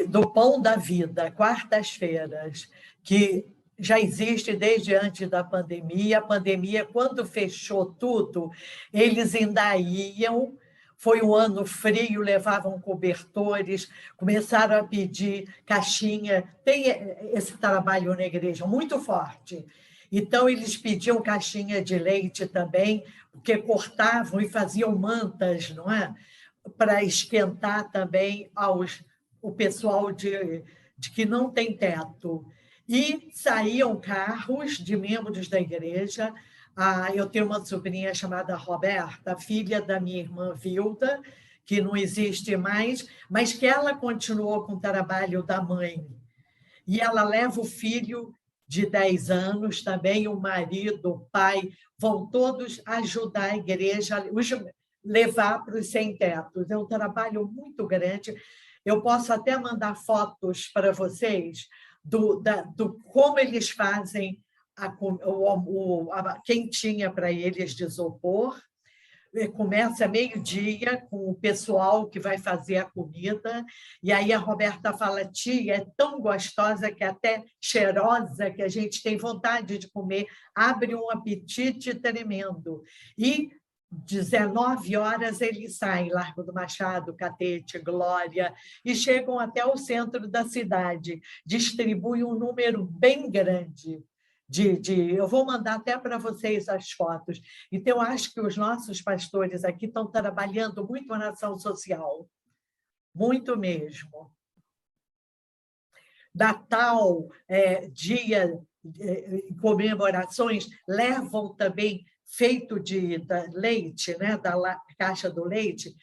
do Pão da Vida, quartas-feiras, que já existe desde antes da pandemia. A pandemia, quando fechou tudo, eles ainda iam. Foi um ano frio, levavam cobertores, começaram a pedir caixinha. Tem esse trabalho na igreja muito forte. Então, eles pediam caixinha de leite também, porque cortavam e faziam mantas, não é? Para esquentar também o pessoal de que não tem teto. E saíam carros de membros da igreja. Eu tenho uma sobrinha chamada Roberta, filha da minha irmã Vilda, que não existe mais, mas que ela continuou com o trabalho da mãe. E ela leva o filho de 10 anos também, o marido, o pai, vão todos ajudar a igreja, levar para os sem-tetos. É um trabalho muito grande. Eu posso até mandar fotos para vocês do como eles fazem quentinha para eles de isopor. Começa meio-dia com o pessoal que vai fazer a comida, e aí a Roberta fala: tia, é tão gostosa que é até cheirosa que a gente tem vontade de comer, abre um apetite tremendo. E 19 horas eles saem, Largo do Machado, Catete, Glória, e chegam até o centro da cidade, distribuem um número bem grande. Eu vou mandar até para vocês as fotos. Então, eu acho que os nossos pastores aqui estão trabalhando muito na ação social, muito mesmo. Natal, dia, comemorações, levam também, feito de leite, né, da caixa do leite,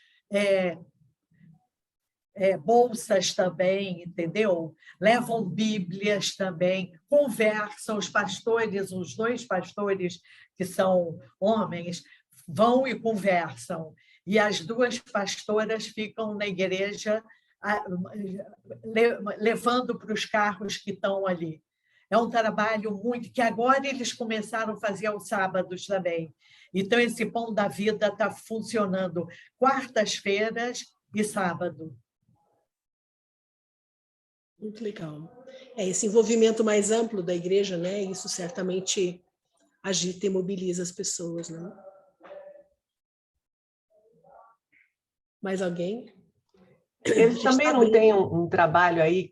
bolsas também, entendeu? Levam bíblias também, conversam, os pastores, os 2 pastores que são homens, vão e conversam, e as 2 pastoras ficam na igreja levando para os carros que estão ali. É um trabalho muito, que agora eles começaram a fazer aos sábados também. Então, esse Pão da Vida está funcionando quartas-feiras e sábado. Muito legal. Esse envolvimento mais amplo da igreja, né? Isso certamente agita e mobiliza as pessoas, né? Mais alguém? Eles também não têm um trabalho aí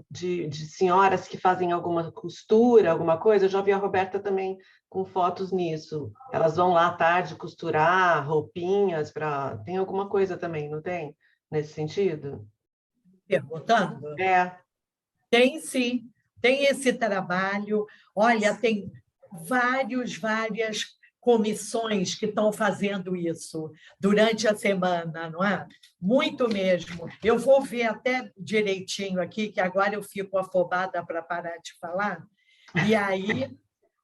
de senhoras que fazem alguma costura, alguma coisa? Eu já vi a Roberta também com fotos nisso. Elas vão lá à tarde costurar roupinhas para... Tem alguma coisa também, não tem? Nesse sentido? Perguntando? Tem, sim. Tem esse trabalho. Olha, tem várias comissões que estão fazendo isso durante a semana, não é? Muito mesmo. Eu vou ver até direitinho aqui, que agora eu fico afobada para parar de falar, e aí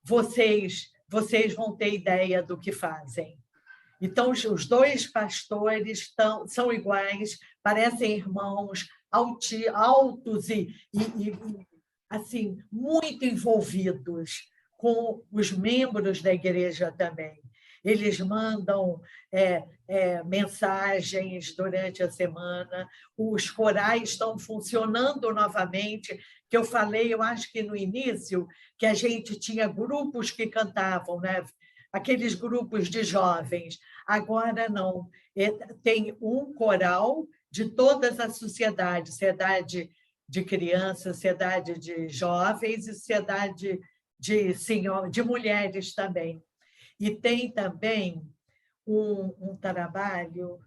vocês vão ter ideia do que fazem. Então, os 2 pastores são iguais, parecem irmãos, altos e assim, muito envolvidos com os membros da igreja também. Eles mandam mensagens durante a semana, os corais estão funcionando novamente, que eu falei, eu acho que no início, que a gente tinha grupos que cantavam, né? Aqueles grupos de jovens. Agora não, tem um coral de todas as sociedades, sociedade de crianças, sociedade de jovens e sociedade de mulheres também. E tem também um trabalho...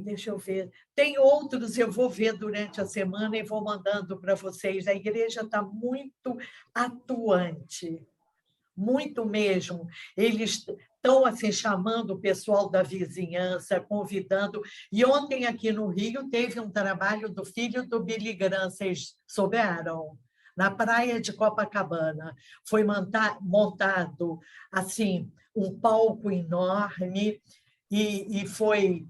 deixa eu ver. Tem outros, eu vou ver durante a semana e vou mandando para vocês. A igreja está muito atuante, muito mesmo. Eles estão assim, chamando o pessoal da vizinhança, convidando. E ontem, aqui no Rio, teve um trabalho do filho do Billy Graham, vocês souberam? Na praia de Copacabana. Foi montado assim, um palco enorme e foi...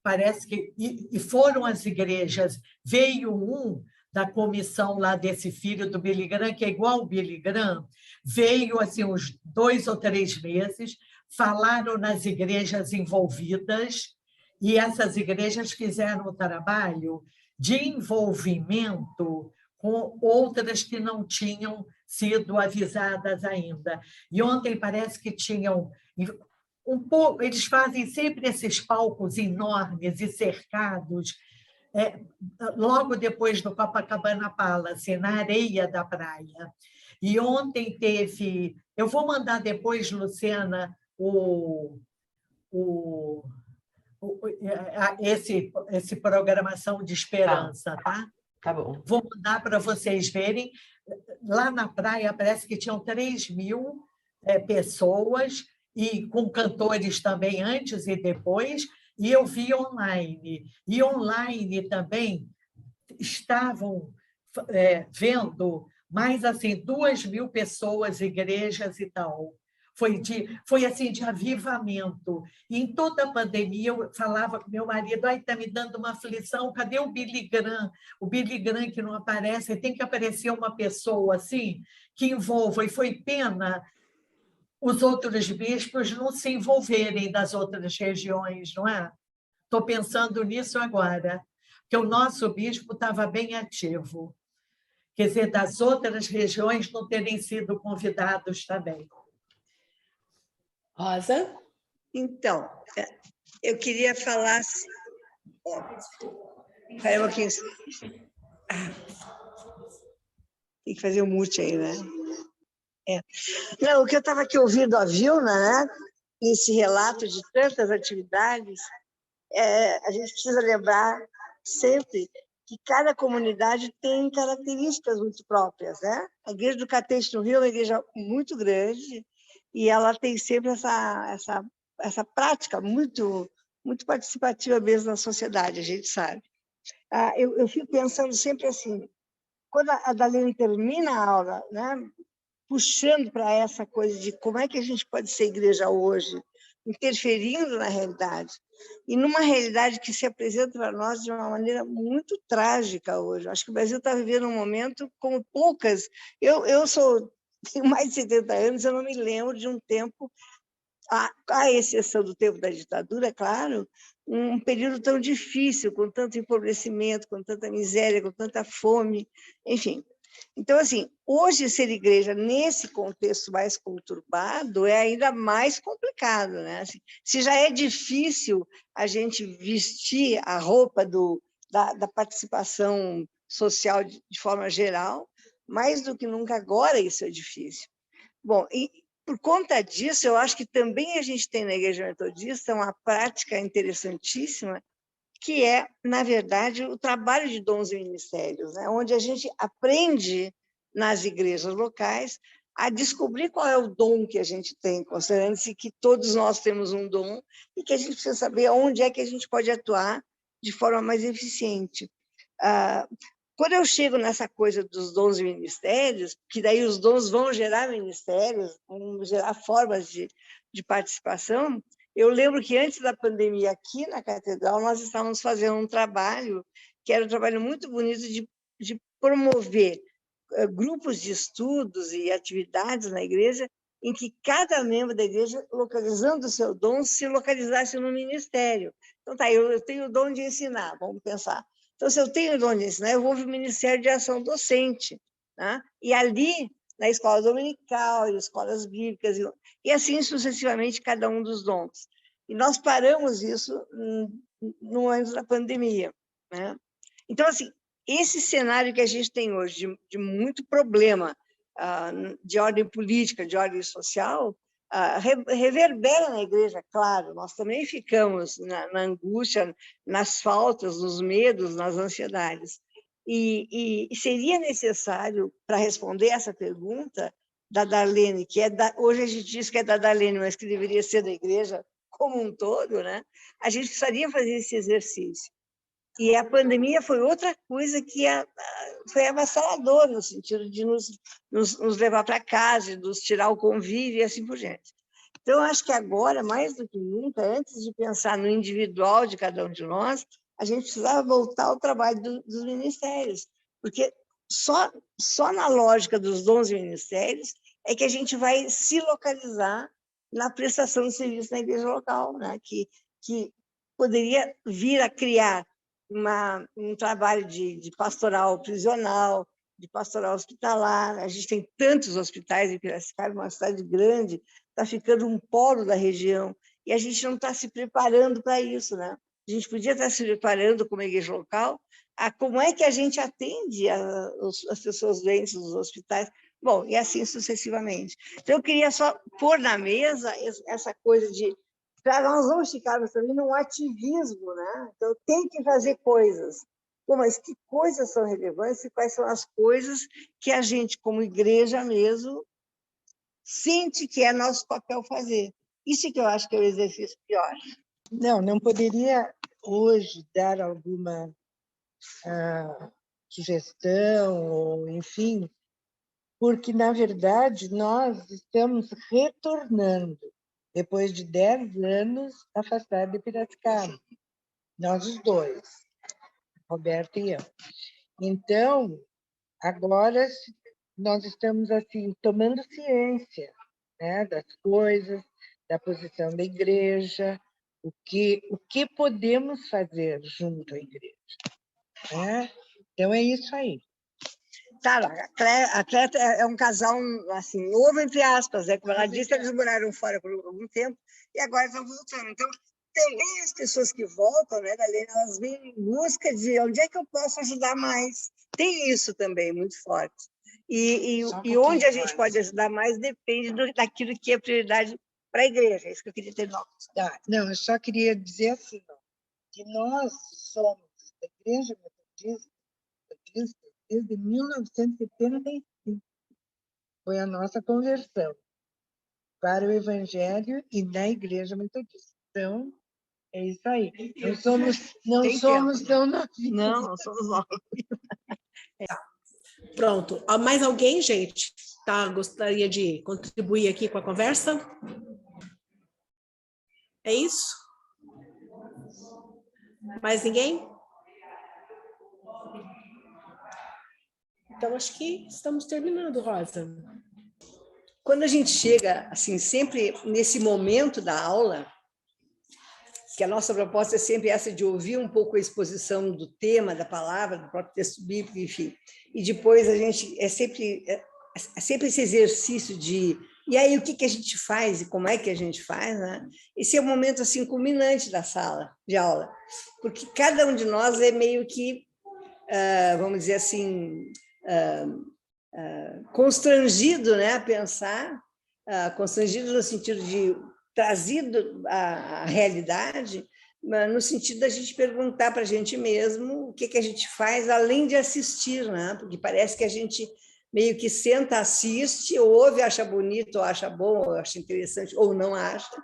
Parece que... E foram as igrejas. Veio da comissão lá desse filho do Billy Graham, que é igual ao Billy Graham, veio assim, uns 2 ou 3 meses, falaram nas igrejas envolvidas, e essas igrejas fizeram o trabalho de envolvimento com outras que não tinham sido avisadas ainda. E ontem parece que tinham... eles fazem sempre esses palcos enormes e cercados, logo depois do Copacabana Palace, na areia da praia. E ontem teve... Eu vou mandar depois, Luciana, esse programação de esperança, tá? Tá bom. Vou mandar para vocês verem. Lá na praia parece que tinham 3.000 pessoas, e com cantores também antes e depois, e eu vi online. E online também estavam vendo mais assim 2.000 pessoas, igrejas e tal. Foi assim, de avivamento. E em toda a pandemia, eu falava com meu marido: está me dando uma aflição, cadê o Billy Graham? O Billy Graham que não aparece, tem que aparecer uma pessoa assim, que envolva, e foi pena os outros bispos não se envolverem das outras regiões, não é? Estou pensando nisso agora, que o nosso bispo estava bem ativo. Quer dizer, das outras regiões não terem sido convidados também. Rosa? Então, eu queria falar... Espera um pouquinho. Tem que fazer o mute aí, né? Não, o que eu estava aqui ouvindo a Vilna, né? Nesse relato de tantas atividades, a gente precisa lembrar sempre que cada comunidade tem características muito próprias, né? A Igreja do Catete no Rio é uma igreja muito grande e ela tem sempre essa prática muito participativa mesmo na sociedade, a gente sabe. Eu fico pensando sempre assim, quando a Dalene termina a aula, né, puxando para essa coisa de como é que a gente pode ser igreja hoje, interferindo na realidade, e numa realidade que se apresenta para nós de uma maneira muito trágica hoje. Acho que o Brasil está vivendo um momento como poucas. Eu tenho mais de 70 anos, eu não me lembro de um tempo, à exceção do tempo da ditadura, é claro, um período tão difícil, com tanto empobrecimento, com tanta miséria, com tanta fome, enfim. Então, assim, hoje ser igreja nesse contexto mais conturbado é ainda mais complicado, né? Assim, se já é difícil a gente vestir a roupa da participação social de forma geral, mais do que nunca agora isso é difícil. Bom, e por conta disso, eu acho que também a gente tem na Igreja Metodista uma prática interessantíssima, que é, na verdade, o trabalho de dons e ministérios, né? Onde a gente aprende nas igrejas locais a descobrir qual é o dom que a gente tem, considerando-se que todos nós temos um dom e que a gente precisa saber onde é que a gente pode atuar de forma mais eficiente. Quando eu chego nessa coisa dos dons e ministérios, que daí os dons vão gerar ministérios, vão gerar formas de participação, eu lembro que antes da pandemia, aqui na Catedral, nós estávamos fazendo um trabalho, que era um trabalho muito bonito de promover grupos de estudos e atividades na igreja, em que cada membro da igreja, localizando o seu dom, se localizasse no ministério. Então, tá, eu tenho o dom de ensinar, vamos pensar. Então, se eu tenho o dom de ensinar, eu vou para o Ministério de Ação Docente, né? E ali, na escola dominical, e escolas bíblicas, e assim sucessivamente, cada um dos dons. E nós paramos isso no ano da pandemia, né? Então, assim, esse cenário que a gente tem hoje, de muito problema de ordem política, de ordem social, reverbera na igreja, claro. Nós também ficamos na angústia, nas faltas, nos medos, nas ansiedades. E seria necessário, para responder essa pergunta da Darlene, que hoje a gente diz que é da Darlene, mas que deveria ser da igreja como um todo, né? A gente precisaria fazer esse exercício. E a pandemia foi outra coisa que foi avassalador, no sentido de nos levar para casa, de nos tirar o convívio e assim por diante. Então, acho que agora, mais do que nunca, antes de pensar no individual de cada um de nós, a gente precisava voltar ao trabalho dos ministérios, porque só na lógica dos dons e ministérios é que a gente vai se localizar na prestação de serviço na igreja local, né? que poderia vir a criar um trabalho de pastoral prisional, de pastoral hospitalar. A gente tem tantos hospitais em Piracicaba, uma cidade grande, está ficando um polo da região, e a gente não está se preparando para isso, né? A gente podia estar se preparando como igreja local a como é que a gente atende as pessoas doentes nos hospitais, bom, e assim sucessivamente. Então, eu queria só pôr na mesa essa coisa de nós vamos ficarmos também num ativismo, né? Então, tem que fazer coisas. Pô, mas que coisas são relevantes e quais são as coisas que a gente, como igreja mesmo, sente que é nosso papel fazer? Isso que eu acho que é o exercício pior. Não poderia hoje dar alguma sugestão, ou enfim, porque, na verdade, nós estamos retornando depois de 10 anos afastados de Piracicaba. Nós os dois, Roberto e eu. Então, agora nós estamos assim tomando ciência, né, das coisas, da posição da igreja, o que podemos fazer junto à igreja, né? Então é isso aí. Tá, a Cléia é um casal, assim, novo, entre aspas, né? Como ela disse, eles moraram fora por algum tempo e agora estão voltando. Então, também as pessoas que voltam, né, Galena, elas vêm em busca de onde é que eu posso ajudar mais. Tem isso também, muito forte. E onde a gente pode ajudar mais depende daquilo que é prioridade para a igreja. É isso que eu queria ter nota. Tá. Não, eu só queria dizer assim, ó, que nós somos a Igreja Metodista desde 1975. Foi a nossa conversão para o Evangelho e na Igreja Metodista. Então, é isso aí. Não somos tão novinhos. Não somos novos. Pronto. Mais alguém, gente, gostaria de contribuir aqui com a conversa? É isso? Mais ninguém? Então, acho que estamos terminando, Rosa. Quando a gente chega, assim, sempre nesse momento da aula, que a nossa proposta é sempre essa de ouvir um pouco a exposição do tema, da palavra, do próprio texto bíblico, enfim, e depois a gente é sempre esse exercício de e aí o que a gente faz e como é que a gente faz, né? Esse é o momento assim culminante da sala de aula, porque cada um de nós é meio que, vamos dizer assim, constrangido, né, a pensar, constrangido no sentido de trazido à realidade, no sentido da gente perguntar para a gente mesmo o que a gente faz além de assistir, né? Porque parece que a gente meio que senta, assiste, ouve, acha bonito, ou acha bom, ou acha interessante, ou não acha.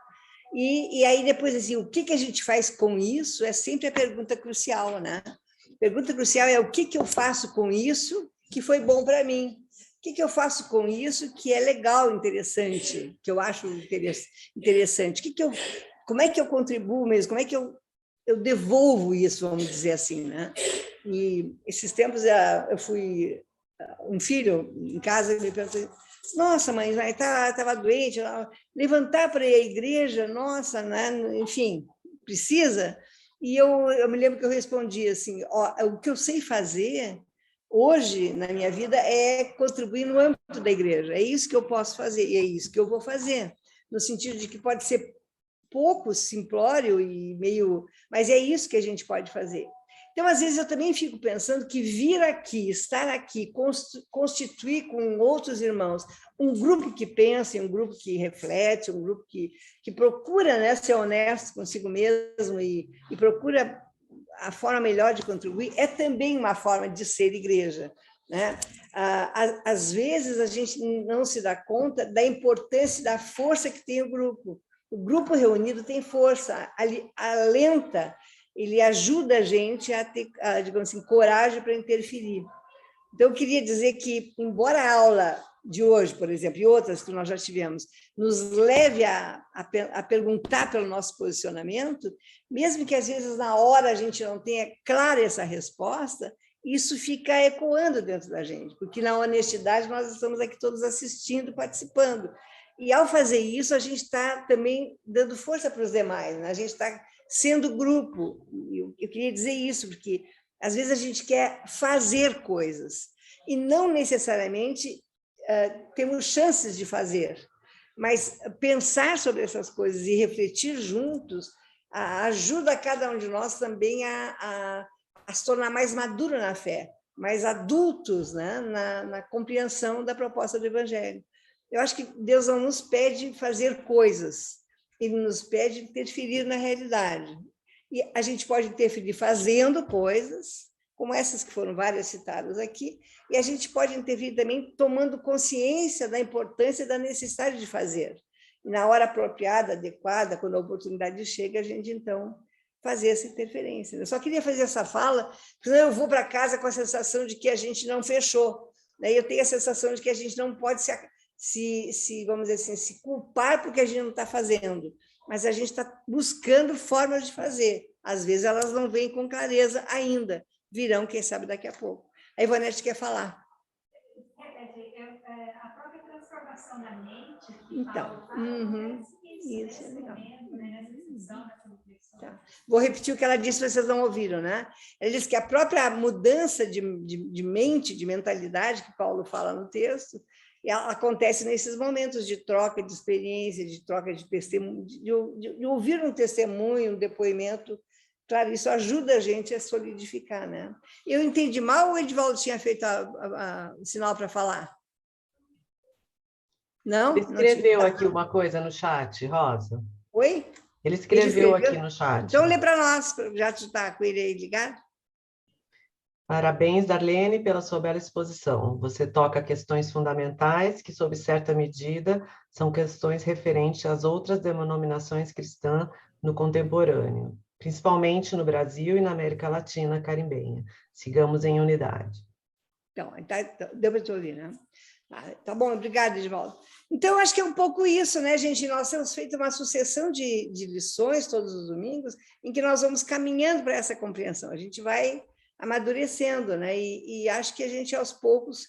E aí depois, assim, o que a gente faz com isso é sempre a pergunta crucial, né? A pergunta crucial é o que eu faço com isso que foi bom para mim? O que eu faço com isso que é legal, interessante, que eu acho interessante? Como é que eu contribuo mesmo? Como é que eu devolvo isso, vamos dizer assim, né? E esses tempos eu fui um filho em casa me perguntou: nossa, mãe, estava doente, levantar para ir à igreja, nossa, né? Enfim, precisa? E eu me lembro que eu respondi assim: o que eu sei fazer hoje, na minha vida, é contribuir no âmbito da igreja. É isso que eu posso fazer, e é isso que eu vou fazer. No sentido de que pode ser pouco, simplório e meio... Mas é isso que a gente pode fazer. Então, às vezes, eu também fico pensando que vir aqui, estar aqui, constituir com outros irmãos um grupo que pensa, um grupo que reflete, um grupo que procura, né, ser honesto consigo mesmo e procura a forma melhor de contribuir, é também uma forma de ser igreja, né? Às vezes a gente não se dá conta da importância e da força que tem o grupo. O grupo reunido tem força, alenta, ele ajuda a gente a ter, digamos assim, coragem para interferir. Então, eu queria dizer que, embora a aula de hoje, por exemplo, e outras que nós já tivemos, nos leve a perguntar pelo nosso posicionamento, mesmo que às vezes na hora a gente não tenha clara essa resposta, isso fica ecoando dentro da gente, porque na honestidade nós estamos aqui todos assistindo, participando. E ao fazer isso, a gente está também dando força para os demais, né? A gente está sendo grupo. Eu queria dizer isso, porque às vezes a gente quer fazer coisas e não necessariamente temos chances de fazer, mas pensar sobre essas coisas e refletir juntos ajuda cada um de nós também a se tornar mais maduro na fé, mais adultos, né, na compreensão da proposta do Evangelho. Eu acho que Deus não nos pede fazer coisas, Ele nos pede interferir na realidade. E a gente pode interferir fazendo coisas, como essas que foram várias citadas aqui, e a gente pode intervir também tomando consciência da importância e da necessidade de fazer. E na hora apropriada, adequada, quando a oportunidade chega, a gente, então, fazer essa interferência. Eu só queria fazer essa fala, porque senão eu vou para casa com a sensação de que a gente não fechou. Daí eu tenho a sensação de que a gente não pode vamos dizer assim, se culpar porque a gente não está fazendo, mas a gente está buscando formas de fazer. Às vezes elas não vêm com clareza ainda, virão, quem sabe, daqui a pouco. A Ivonete quer falar. Eu a própria transformação da mente que Então, isso é legal. Tá. Vou repetir o que ela disse, vocês não ouviram, né? Ela disse que a própria mudança de mente, de mentalidade, que Paulo fala no texto, ela acontece nesses momentos de troca de experiência, de troca de testemunho, de ouvir um testemunho, um depoimento. Claro, isso ajuda a gente a solidificar, né? Eu entendi mal ou o Edivaldo tinha feito o sinal para falar? Não? Ele escreveu aqui uma coisa no chat, Rosa. Oi? Ele escreveu aqui no chat. Então, lê para nós, já tu está com ele aí ligado? Parabéns, Darlene, pela sua bela exposição. Você toca questões fundamentais que, sob certa medida, são questões referentes às outras denominações cristãs no contemporâneo, principalmente no Brasil e na América Latina caribenha. Sigamos em unidade. Então, deu para te ouvir, né? Tá bom, obrigada, Edivaldo. Então, acho que é um pouco isso, né, gente? Nós temos feito uma sucessão de lições todos os domingos, em que nós vamos caminhando para essa compreensão. A gente vai amadurecendo, né? E acho que a gente, aos poucos,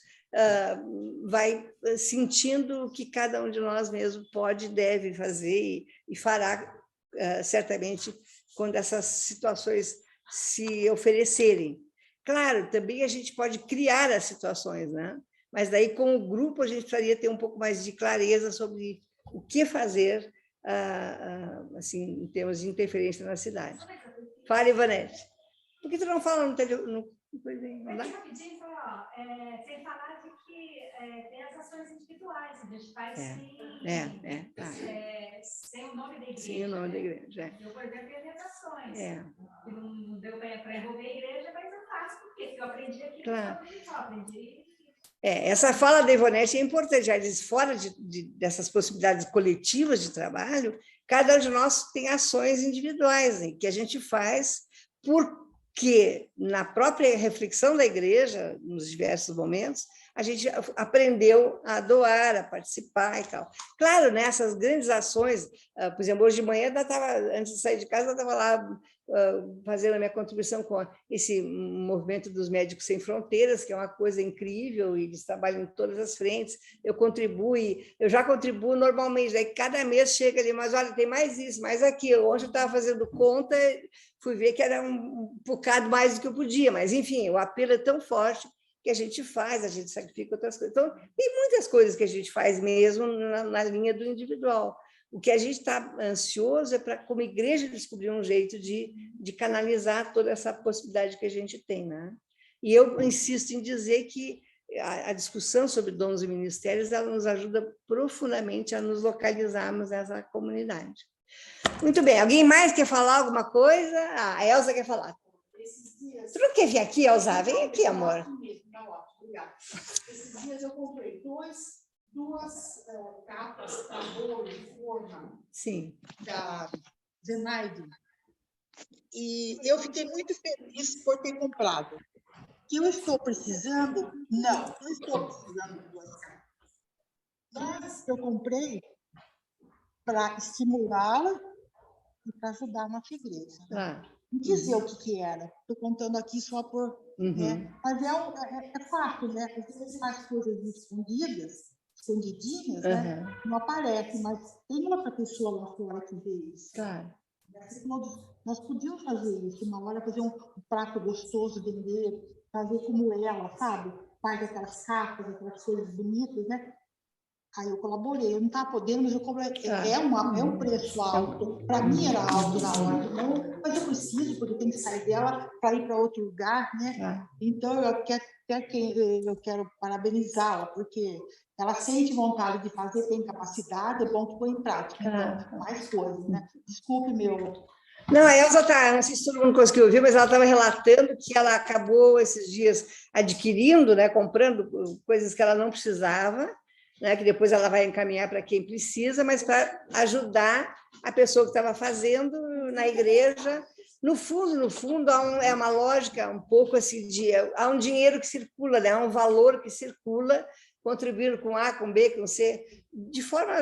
vai sentindo o que cada um de nós mesmo pode, deve fazer e fará, certamente, quando essas situações se oferecerem. Claro, também a gente pode criar as situações, né? Mas daí, com o grupo, a gente precisaria ter um pouco mais de clareza sobre o que fazer, assim, em termos de interferência na cidade. Fale, Ivanete. Por que tu não fala no telefone? Rapidinho, sem falar de que tem as ações individuais, a gente faz sem o nome da igreja. Sem o nome da igreja. Eu, por exemplo, tenho as ações. Que não deu para envolver a igreja, mas eu faço, porque eu aprendi aqui no aprendi. Essa fala da Ivonete é importante, já diz, fora dessas possibilidades coletivas de trabalho, cada um de nós tem ações individuais, né, que a gente faz porque, na própria reflexão da igreja, nos diversos momentos, a gente aprendeu a doar, a participar e tal. Claro, nessas grandes ações, por exemplo, hoje de manhã, antes de sair de casa, eu estava lá fazendo a minha contribuição com esse movimento dos Médicos Sem Fronteiras, que é uma coisa incrível, e eles trabalham em todas as frentes. Eu já contribuo normalmente, daí cada mês chega ali, mas olha, tem mais isso, mais aquilo. Ontem eu estava fazendo conta, fui ver que era um bocado mais do que eu podia, mas, enfim, o apelo é tão forte que a gente faz, a gente sacrifica outras coisas. Então, tem muitas coisas que a gente faz mesmo na linha do individual. O que a gente está ansioso é para, como igreja, descobrir um jeito de canalizar toda essa possibilidade que a gente tem, né? E eu insisto em dizer que a discussão sobre dons e ministérios, ela nos ajuda profundamente a nos localizarmos nessa comunidade. Muito bem, alguém mais quer falar alguma coisa? A Elza quer falar. Você não quer vir aqui, Elza? Vem aqui, amor. Esses dias eu comprei duas capas para bolo de forma da Zenaide. E eu fiquei muito feliz por ter comprado. Que eu estou precisando? Não estou precisando de duas capas. Mas eu comprei para estimulá-la e para ajudar a nossa igreja. Não dizer o que era. Estou contando aqui só por... Né? Mas é fácil, né? Às vezes faz coisas escondidinhas, né? Não aparece, mas tem outra pessoa lá fora que vê isso. Claro. Nós podíamos fazer isso, uma hora fazer um prato gostoso, vender, fazer como ela, sabe? Faz aquelas capas, aquelas coisas bonitas, né? Aí eu colaborei, eu não estava podendo, mas eu colaborei. É um preço alto, para mim era alto na hora, não, mas eu preciso, porque eu tenho que sair dela para ir para outro lugar, né? Então eu quero parabenizá-la, porque ela sente vontade de fazer, tem capacidade, é bom que põe em prática, então, mais coisas, né? Desculpe meu... Não, a Elza não sei se todo mundo conseguiu ouvir, mas ela estava relatando que ela acabou esses dias adquirindo, né, comprando coisas que ela não precisava, né, que depois ela vai encaminhar para quem precisa, mas para ajudar a pessoa que estava fazendo na igreja. No fundo, é uma lógica um pouco assim há um dinheiro que circula, né, há um valor que circula, contribuindo com A, com B, com C,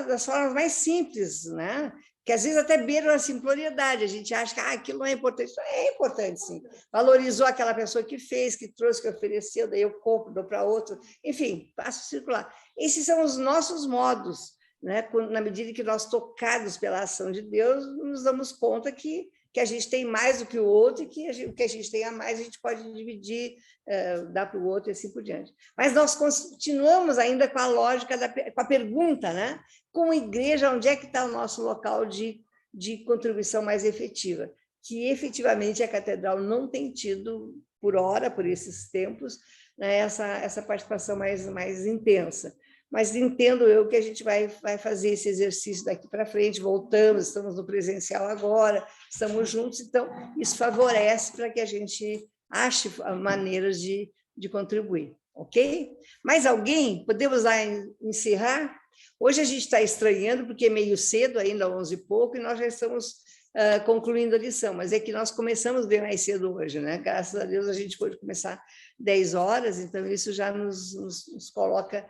das formas mais simples, né? Que às vezes até beiram a simploriedade, a gente acha que aquilo não é importante. Isso é importante, sim. Valorizou aquela pessoa que fez, que trouxe, que ofereceu, daí eu compro, dou para outro, enfim, faço circular. esses são os nossos modos, né? Na medida que nós, tocados pela ação de Deus, nos damos conta que a gente tem mais do que o outro e que o que a gente tem a mais a gente pode dividir, dar para o outro e assim por diante. Mas nós continuamos ainda com a lógica, com a pergunta, né? Como igreja, onde é que está o nosso local de contribuição mais efetiva? Que efetivamente a catedral não tem tido, por hora, por esses tempos, né, essa participação mais intensa. Mas entendo eu que a gente vai fazer esse exercício daqui para frente, voltamos, estamos no presencial agora, estamos juntos, então isso favorece para que a gente ache maneiras de contribuir, ok? Mais alguém? Podemos lá encerrar? Hoje a gente está estranhando, porque é meio cedo, ainda 11 e pouco, e nós já estamos concluindo a lição, mas é que nós começamos bem mais cedo hoje, né? Graças a Deus a gente pôde começar 10 horas, então isso já nos coloca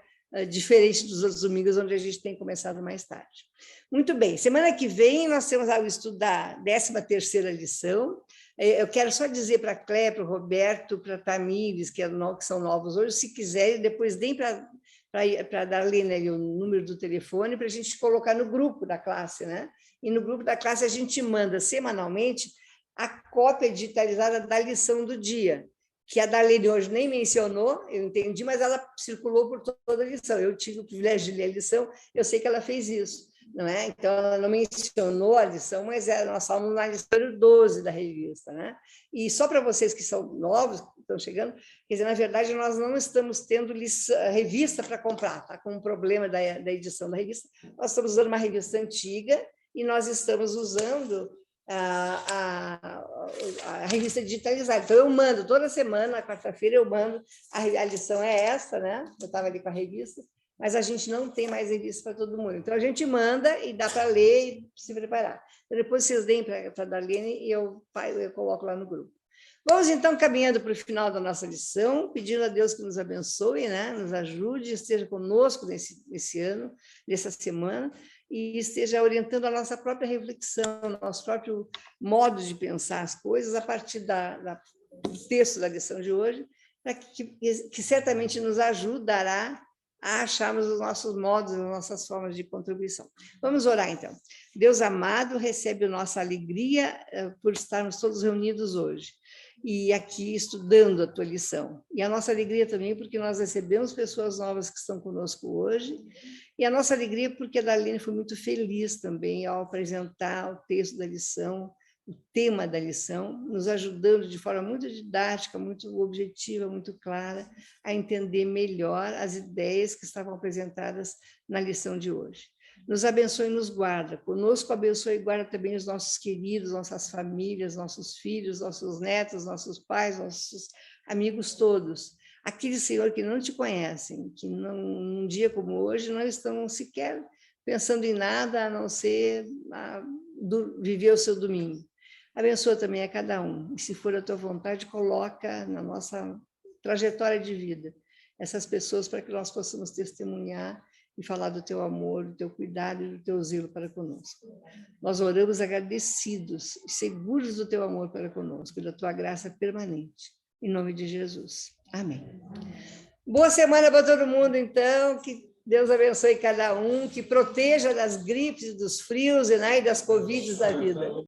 diferente dos outros domingos, onde a gente tem começado mais tarde. Muito bem, semana que vem nós temos o estudo da 13ª lição. Eu quero só dizer para a Clé, para o Roberto, para a Tamires, que são novos hoje, se quiserem, depois deem para a Darlene o número do telefone para a gente colocar no grupo da classe, né? E no grupo da classe a gente manda semanalmente a cópia digitalizada da lição do dia, que a Darlene hoje nem mencionou, eu entendi, mas ela circulou por toda a lição. Eu tive o privilégio de ler a lição, eu sei que ela fez isso, não é? Então, ela não mencionou a lição, mas nós estamos na lição 12 da revista, né? E só para vocês que são novos, que estão chegando, quer dizer, na verdade, nós não estamos tendo revista para comprar, está com um problema da edição da revista. Nós estamos usando uma revista antiga e nós estamos usando a revista digitalizada. Então, eu mando, toda semana, na quarta-feira, eu mando, a lição é essa, né? Eu estava ali com a revista, mas a gente não tem mais revista para todo mundo. Então, a gente manda e dá para ler e se preparar. Então, depois vocês deem para a Darlene e eu coloco lá no grupo. Vamos, então, caminhando para o final da nossa lição, pedindo a Deus que nos abençoe, né? Nos ajude, esteja conosco nesse ano, nessa semana, e esteja orientando a nossa própria reflexão, nosso próprio modo de pensar as coisas a partir do texto da lição de hoje, que certamente nos ajudará a acharmos os nossos modos, as nossas formas de contribuição. Vamos orar, então. Deus amado, recebe a nossa alegria por estarmos todos reunidos hoje e aqui estudando a tua lição. E a nossa alegria também porque nós recebemos pessoas novas que estão conosco hoje, e a nossa alegria porque a Darlene foi muito feliz também ao apresentar o texto da lição, o tema da lição, nos ajudando de forma muito didática, muito objetiva, muito clara, a entender melhor as ideias que estavam apresentadas na lição de hoje. Nos abençoe e nos guarda. Conosco abençoe e guarda também os nossos queridos, nossas famílias, nossos filhos, nossos netos, nossos pais, nossos amigos todos. Aqueles, Senhor, que não te conhecem, que num dia como hoje não estão sequer pensando em nada a não ser viver o seu domingo. Abençoa também a cada um. E se for a tua vontade, coloca na nossa trajetória de vida essas pessoas para que nós possamos testemunhar e falar do teu amor, do teu cuidado e do teu zelo para conosco. Nós oramos agradecidos e seguros do teu amor para conosco e da tua graça permanente. Em nome de Jesus. Amém. Boa semana para todo mundo, então. Que Deus abençoe cada um, que proteja das gripes, dos frios e das covides da vida.